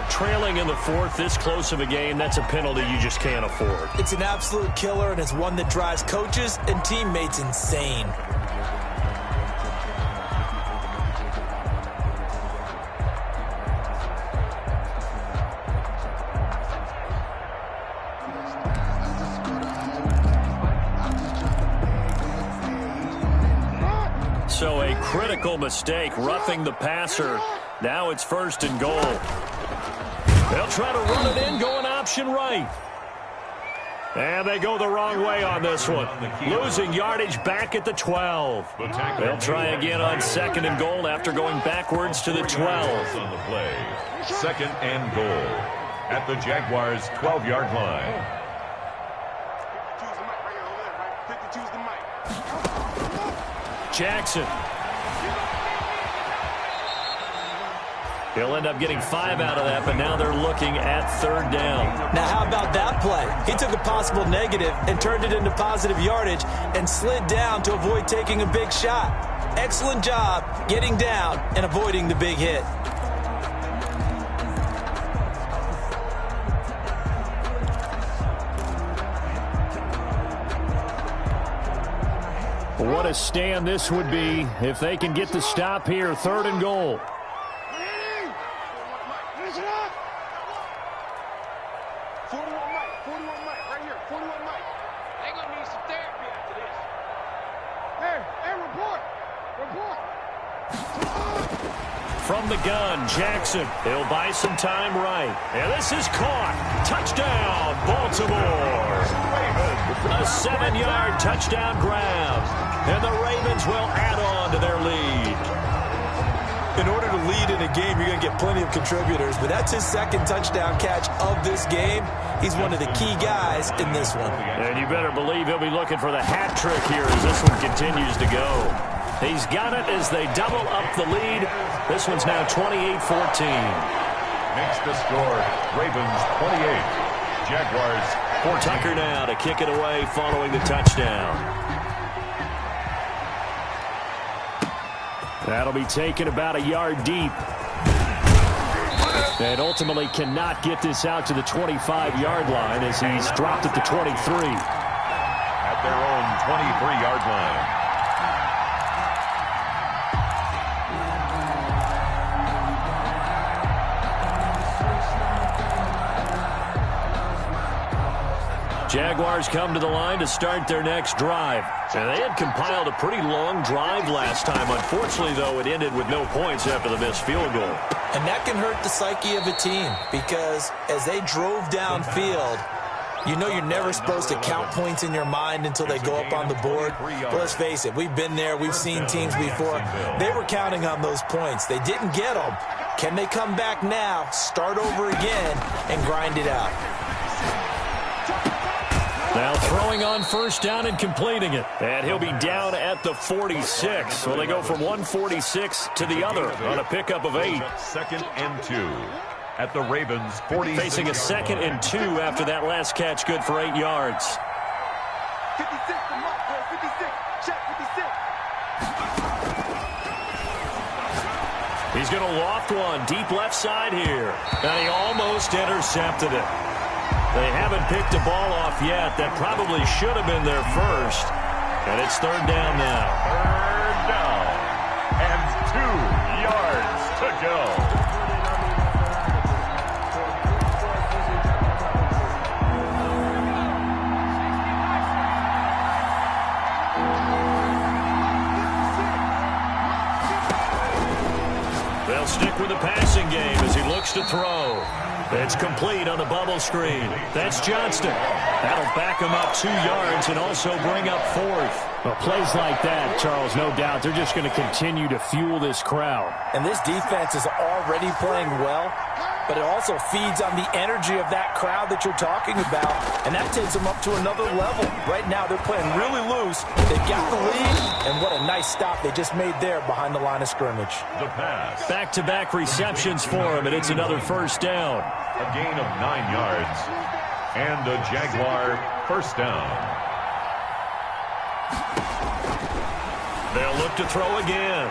Trailing in the 4th, this close of a game, that's a penalty you just can't afford. It's an absolute killer, and it's one that drives coaches and teammates insane. So a critical mistake, roughing the passer. Now it's 1st and goal. They'll try to run it in, going option right. And they go the wrong way on this one. Losing yardage back at the 12. They'll try again on 2nd and goal after going backwards to the 12. On the play. 2nd and goal at the Jaguars' 12-yard line. Jackson. He'll end up getting 5 out of that, but now they're looking at 3rd down. Now, how about that play? He took a possible negative and turned it into positive yardage and slid down to avoid taking a big shot. Excellent job getting down and avoiding the big hit. What a stand this would be if they can get the stop here. 3rd and goal. From the gun, Jackson. He'll buy some time right. And this is caught. Touchdown, Baltimore. A 7-yard touchdown grab. And the Ravens will add on to their lead. In order to lead in a game, you're going to get plenty of contributors, but that's his 2nd touchdown catch of this game. He's one of the key guys in this one. And you better believe he'll be looking for the hat trick here as this one continues to go. He's got it as they double up the lead. This one's now 28-14. Makes the score Ravens 28, Jaguars 14. Tucker now to kick it away following the touchdown. That'll be taken about a yard deep. And ultimately cannot get this out to the 25-yard line as he's dropped at the 23. At their own 23-yard line. Jaguars come to the line to start their next drive. And they had compiled a pretty long drive last time. Unfortunately, though, it ended with no points after the missed field goal. And that can hurt the psyche of a team because as they drove downfield, you know you're never supposed to count points in your mind until they go up on the board. But let's face it, we've been there. We've seen teams before. They were counting on those points. They didn't get them. Can they come back now, start over again, and grind it out? Now throwing on 1st down and completing it. And he'll be down at the 46. So they go from 146 to the other on a pickup of 8. 2nd and 2 at the Ravens 46. Facing a 2nd and 2 after that last catch, good for 8 yards. 56 to mark, bro. 56. Check 56. He's going to loft one deep left side here. And he almost intercepted it. They haven't picked a ball off yet. That probably should have been their first. And it's 3rd down now. 3rd down. And 2 yards to go. They'll stick with the passing game as he looks to throw. It's complete on the bubble screen. That's Johnston. That'll back him up 2 yards and also bring up 4th. Well, plays like that, Charles, no doubt, they're just going to continue to fuel this crowd. And this defense is already playing well, but it also feeds on the energy of that crowd that you're talking about, and that takes them up to another level. Right now, they're playing really loose. They've got the lead, and what a nice stop they just made there behind the line of scrimmage. The pass. Back-to-back receptions for him, and it's another 1st down. A gain of 9 yards and a Jaguar 1st down. They'll look to throw again.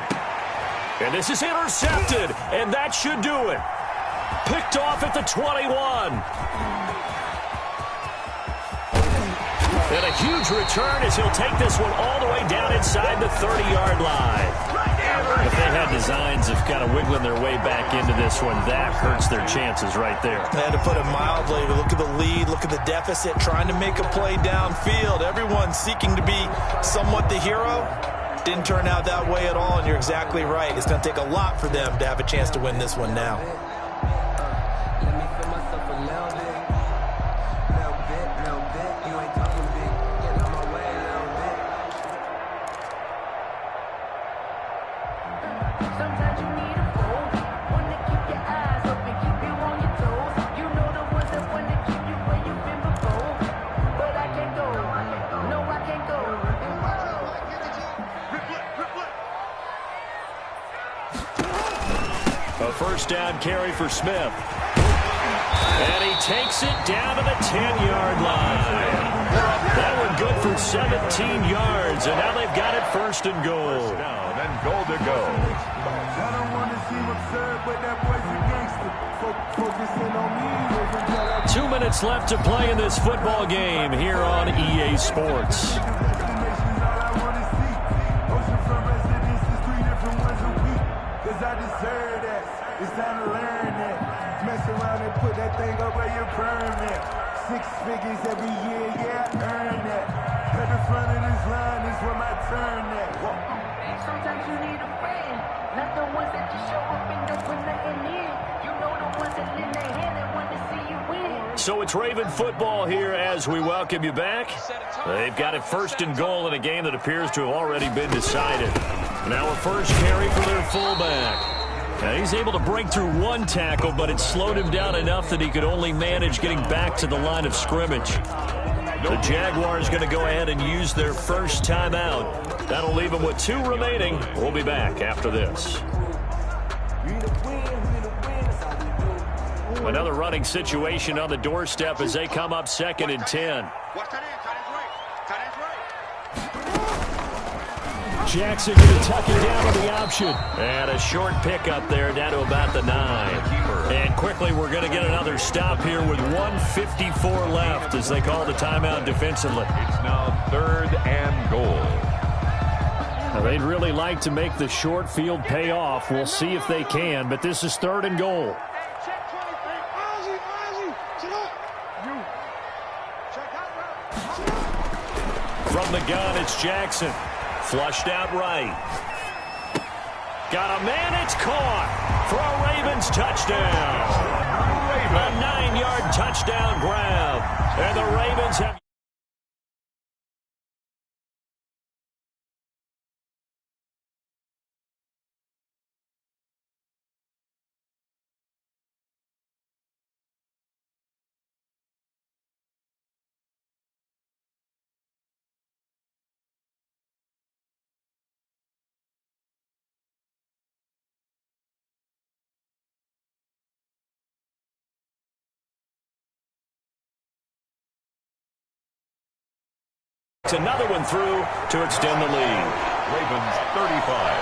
And this is intercepted, and that should do it. Picked off at the 21. And a huge return as he'll take this one all the way down inside the 30-yard line. If they had designs of kind of wiggling their way back into this one, that hurts their chances right there. And to put it mildly, look at the lead, look at the deficit, trying to make a play downfield. Everyone seeking to be somewhat the hero. Didn't turn out that way at all, and you're exactly right. It's going to take a lot for them to have a chance to win this one now. Sometimes you need a phone, one to keep your eyes open, keep you on your toes. You know the ones that want to keep you where you've been before. But I can't go, no I can't go. first down carry for Smith. And he takes it down to the 10-yard line. That one good for 17 yards, and now they've got it first and goal. First down and goal to go. I don't want to seem absurd, but that boy's a gangster. Focusing on me. 2 minutes left to play in this football game here on EA Sports. I deserve that. It's time to learn that. Mess around and put that thing up where you permit. 6 figures every year, yeah, I earn that. At the front of this line is where my turn at. Sometimes you need a friend, not the ones that just show up and don't put nothing in. You know the ones that lend their hand and want to see you win. So it's Raven football here as we welcome you back. They've got it first and goal in a game that appears to have already been decided. Now a first carry for their fullback. Now he's able to break through one tackle, but it slowed him down enough that he could only manage getting back to the line of scrimmage. The Jaguars going to go ahead and use their first timeout. That'll leave them with 2 remaining. We'll be back after this. Another running situation on the doorstep as they come up 2nd and 10. Jackson going to tuck it down on the option. And a short pickup there down to about the 9. And quickly we're going to get another stop here with 1:54 left as they call the timeout defensively. It's now 3rd and goal. Now, they'd really like to make the short field pay off. We'll see if they can, but this is 3rd and goal. From the gun, it's Jackson. Flushed out right. Got a man, it's caught for a Ravens touchdown. A 9-yard touchdown grab. And the Ravens have... Another one through to extend the lead. Ravens 35,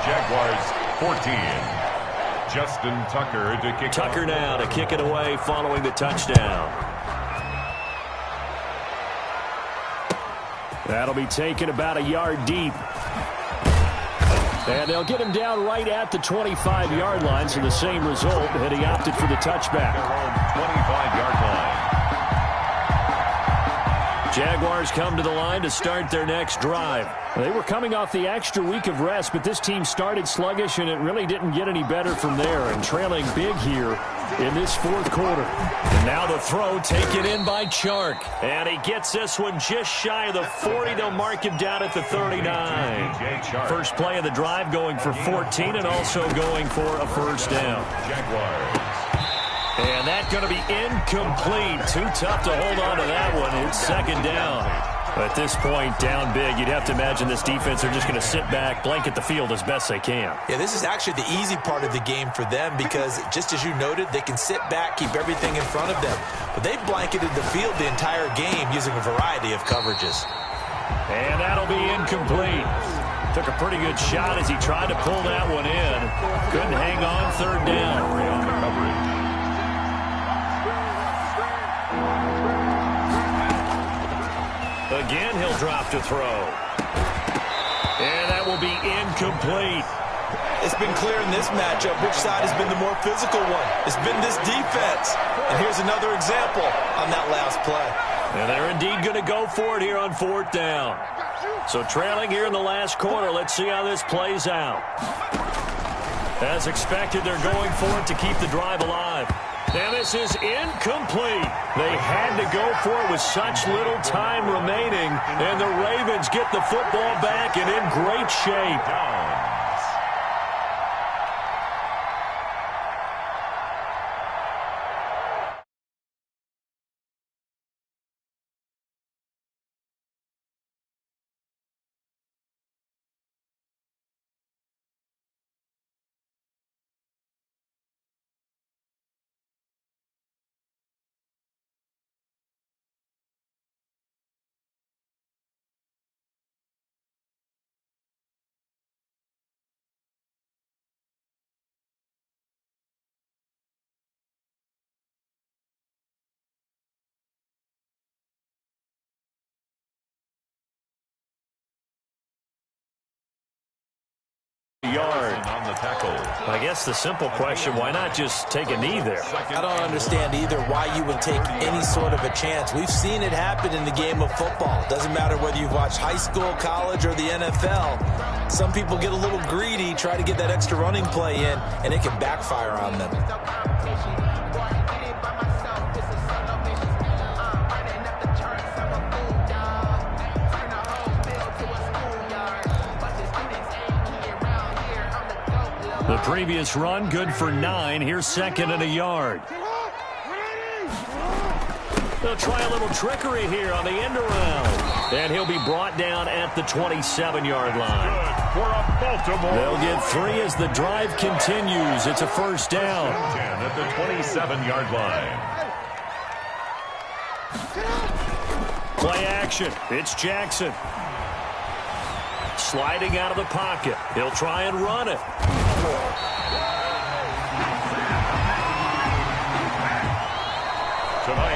Jaguars 14. Justin Tucker to kick. Tucker now to kick it away following the touchdown. That'll be taken about a yard deep. And they'll get him down right at the 25-yard line, so the same result, had he opted for the touchback. 25-yard line. Jaguars come to the line to start their next drive. They were coming off the extra week of rest, but this team started sluggish, and it really didn't get any better from there, and trailing big here in this 4th quarter. And now the throw taken in by Chark. And he gets this one just shy of the 40. They'll mark him down at the 39. First play of the drive going for 14 and also going for a first down. Jaguars. And that's going to be incomplete. Too tough to hold on to that one. It's 2nd down. At this point, down big, you'd have to imagine this defense are just going to sit back, blanket the field as best they can. Yeah, this is actually the easy part of the game for them because, just as you noted, they can sit back, keep everything in front of them. But they've blanketed the field the entire game using a variety of coverages. And that'll be incomplete. Took a pretty good shot as he tried to pull that one in. Couldn't hang on 3rd down. Again, he'll drop to throw. And that will be incomplete. It's been clear in this matchup which side has been the more physical one. It's been this defense. And here's another example on that last play. And they're indeed going to go for it here on 4th down. So trailing here in the last quarter, let's see how this plays out. As expected, they're going for it to keep the drive alive. And this is incomplete. They had to go for it with such little time remaining. And the Ravens get the football back and in great shape. tackle. I guess the simple question, why not just take a knee there? I don't understand either why you would take any sort of a chance. We've seen it happen in the game of football. Doesn't matter whether you've watched high school, college, or the NFL. Some people get a little greedy, try to get that extra running play in, and it can backfire on them. The previous run, good for 9. Here's 2nd and a yard. They'll try a little trickery here on the end around. And he'll be brought down at the 27-yard line. For a Baltimore. They'll get 3 as the drive continues. It's a first down. 10 at the 27-yard line. Play action. It's Jackson. Sliding out of the pocket. He'll try and run it.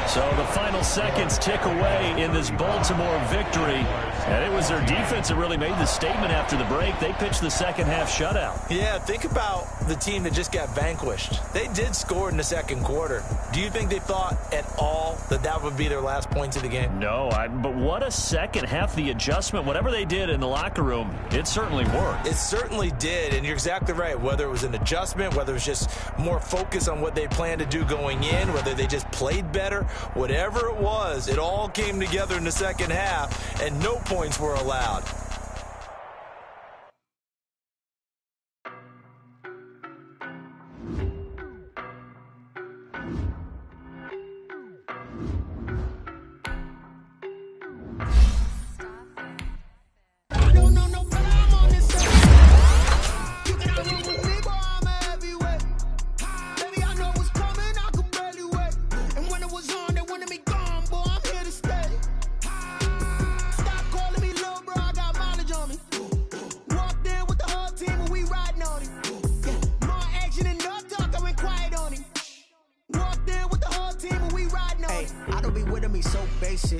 So the final seconds tick away in this Baltimore victory. And it was their defense that really made the statement after the break. They pitched the second half shutout. Yeah, think about the team that just got vanquished. They did score in the second quarter. Do you think they thought at all that that would be their last points of the game? No, but what a second half. The adjustment, whatever they did in the locker room, it certainly worked. It certainly did, and you're exactly right. Whether it was an adjustment, whether it was just more focus on what they planned to do going in, whether they just played better, whatever it was, it all came together in the second half, and no points were allowed.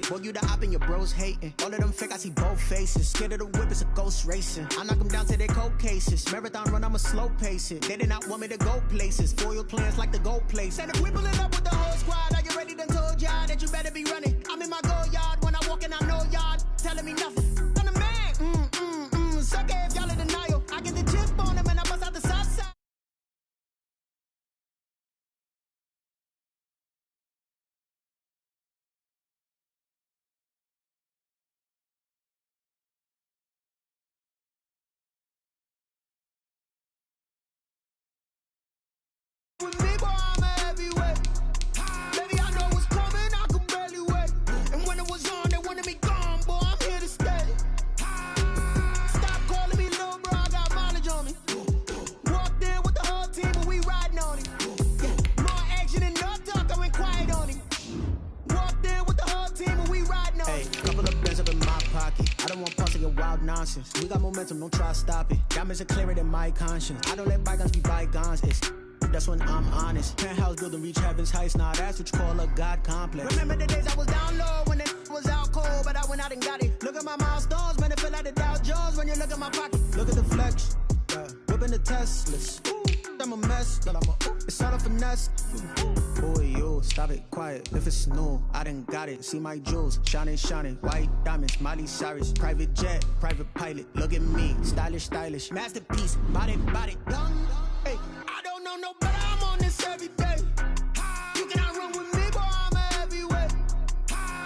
Boy, you the op and your bros hating. All of them fake, I see both faces. Scared of the whip, it's a ghost racing. I knock them down to their cold cases. Marathon run, I'ma slow pace it. They did not want me to go places. Foil plans like the go place. And if we pulling up with the whole squad, are you ready? Done told y'all that you better be running. I'm in my go yard. When I walk in, I know y'all telling me nothing. I'm the man. Suck it if y'all in denial. I get the chip on them and I bust out the south side. With me, boy, I'm a heavyweight. Baby, I know what's coming, I could barely wait. And when it was on, they wanted me gone, boy, I'm here to stay. Stop calling me little bro, I got mileage on me. Walked in with the whole team and we riding on him. Yeah, more action and no talk, I went quiet on him. Walked in with the whole team and we riding on him. Hey, couple of bands up in my pocket. I don't want punching your wild nonsense. We got momentum, don't try to stop it. Diamonds are clearer than my conscience. I don't let bygones be bygones. That's when I'm honest. Penthouse building, reach heaven's heights. Nah, that's what you call a God complex. Remember the days I was down low when it was out cold, but I went out and got it. Look at my milestones, man, it feel like the Dow Jones when you look at my pocket. Look at the flex, whipping the Teslas. I'm a mess, but it's all a finesse. Boy, you stop it, quiet. If it's new, I done got it. See my jewels, shining, white diamonds, Miley Cyrus, private jet, private pilot. Look at me, stylish, masterpiece, body, young. Hey, I don't know no better. I'm on this every day. You cannot run with me, boy. I'm a heavyweight.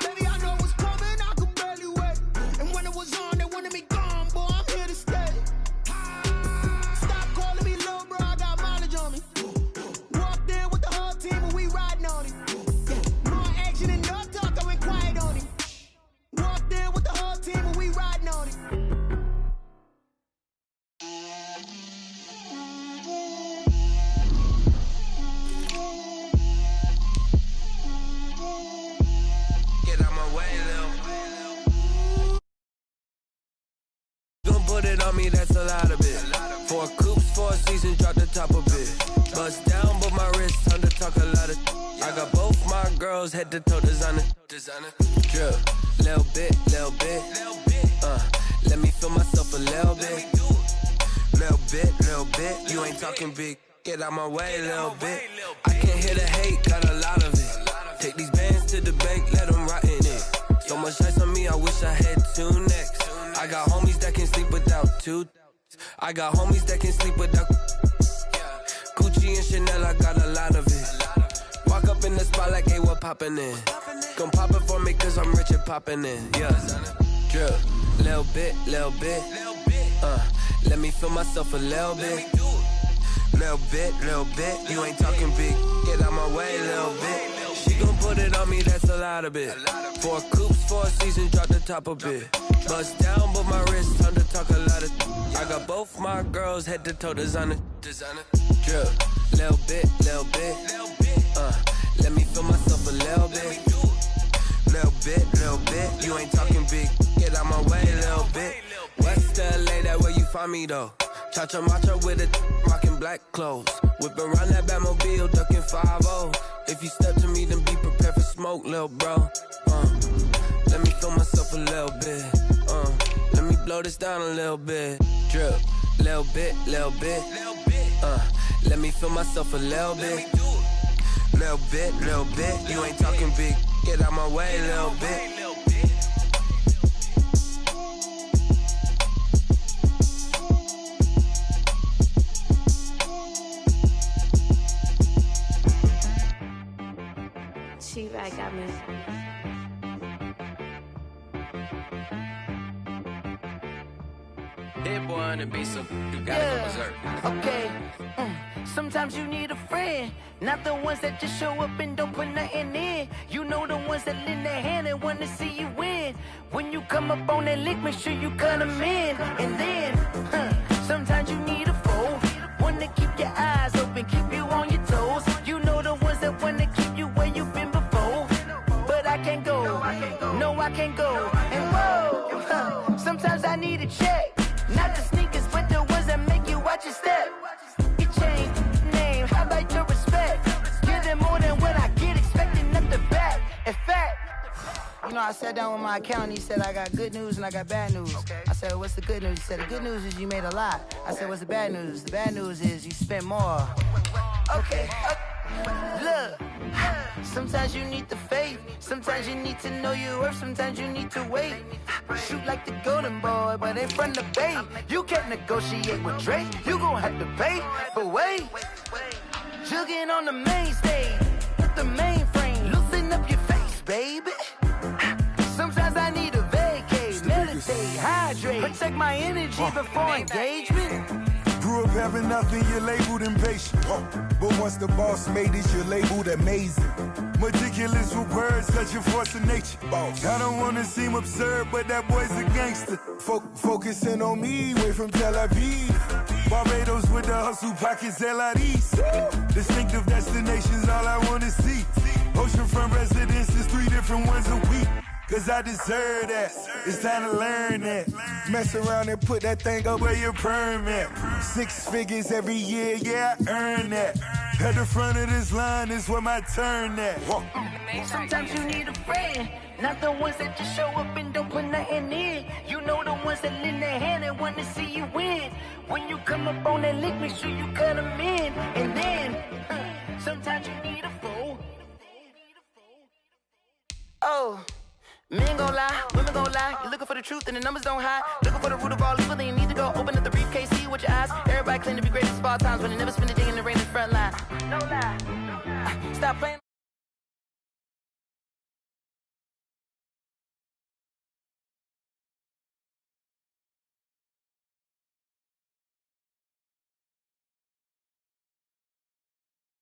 Baby, I know what's coming. I could barely wait. And when it was on, they wanted me gone, boy. I'm here to stay. Stop calling me little bro. I got mileage on me. Walked in with the whole team and we riding on him. Yeah, more action and no talk. I went quiet on him. Walked in with the whole team and we riding on him. Put it on me, that's a lot of it. 4 coops, 4 seasons, drop the top of it. Bust down, but my wrist, time to talk a lot of. I got both my girls, head to toe designer. Drip, little bit. Let me feel myself a little bit. Little little bit. You ain't talking big. Get out my way a little bit. I can't hear the hate, got a lot of it. Take these bands to the bank, let them rot in it. So much ice on me, I wish I had 2 necks. I got homies that can sleep without 2. I got homies that can sleep without Gucci and Chanel, I got a lot of it. Walk up in the spot like, hey, what poppin' in? Gon' pop it for me cause I'm rich and poppin' in, yeah. Drip, little bit, let me feel myself a little bit. Little bit, you ain't talking big. Get out my way a little bit. She gon' put it on me, that's a lot of it. 4 coupes, 4 seasons, drop the top a bit. Bust down, but my wrist, time to talk a lot of. I got both my girls head to toe designer. Drip, little bit, let me feel myself a little bit. Little bit, you ain't talking big. Get out my way a little bit. West LA, that where you find me though. Cha-cha matcha with it, rockin' black clothes. Whippin' around that Batmobile, duckin' 5-0. If you step to me, then be prepared for smoke, lil' bro. Let me feel myself a little bit. Let me blow this down a little bit. Drip, little bit. Let me feel myself a little bit. Little bit, you ain't talking big. Get out my way a little bit. T-Rack got me. Hit boy on the beat, so you gotta go berserk. Okay. Sometimes you need a friend, not the ones that just show up and don't put nothing in. You know the ones that lend their hand and wanna see you win. When you come up on that lick, make sure you cut them in. And then, sometimes you need a foe, one to keep your eyes open, keep you on your toes. You know the ones that wanna keep you where you've been before. But I can't go, no I can't go. And whoa, sometimes I need a check. Not the sneakers, but the ones that make you watch your step. You change name, how about your respect? Give them more than what I get, expecting nothing back. In fact, you know, I sat down with my accountant, he said I got good news and I got bad news. I said, what's the good news? He said, the good news is you made a lot. I said, what's the bad news? The bad news is you spent more. Okay, look, sometimes you need the faith, sometimes you need to know your worth, sometimes you need to wait. Shoot like the golden boy, but in front of Bay. You can't negotiate with Drake, you gon' have to pay. But wait, jugging on the main stage, with the mainframe, loosen up your face, baby. Sometimes I need a vacate, meditate, hydrate, protect my energy before engagement. Grew up having nothing, you're labeled impatient. But once the boss made it, you're labeled amazing. Meticulous with words, such a force of nature. I don't wanna seem absurd, but that boy's a gangster. Focusing on me, way from Tel Aviv. Barbados with the hustle pockets, LIDs. Distinctive destinations, all I wanna see. Oceanfront residences, 3 different ones a week. Cause I deserve that, it's time to learn that. Mess around and put that thing up where your permit. 6 figures every year, yeah, I earn that. At the front of this line is where my turn at. Sometimes you need a friend, not the ones that just show up and don't put nothing in. You know the ones that lend their hand and want to see you win. When you come up on that lick, make sure you cut them in. And then, sometimes you need a foe. Oh. Men gon' lie, women gon' lie. You're looking for the truth and the numbers don't hide. Looking for the root of all evil, then you need to go open up the briefcase, see with your eyes. Everybody claim to be great at small times, but they never spend a day in the rain in the front line. No lie. Stop playing.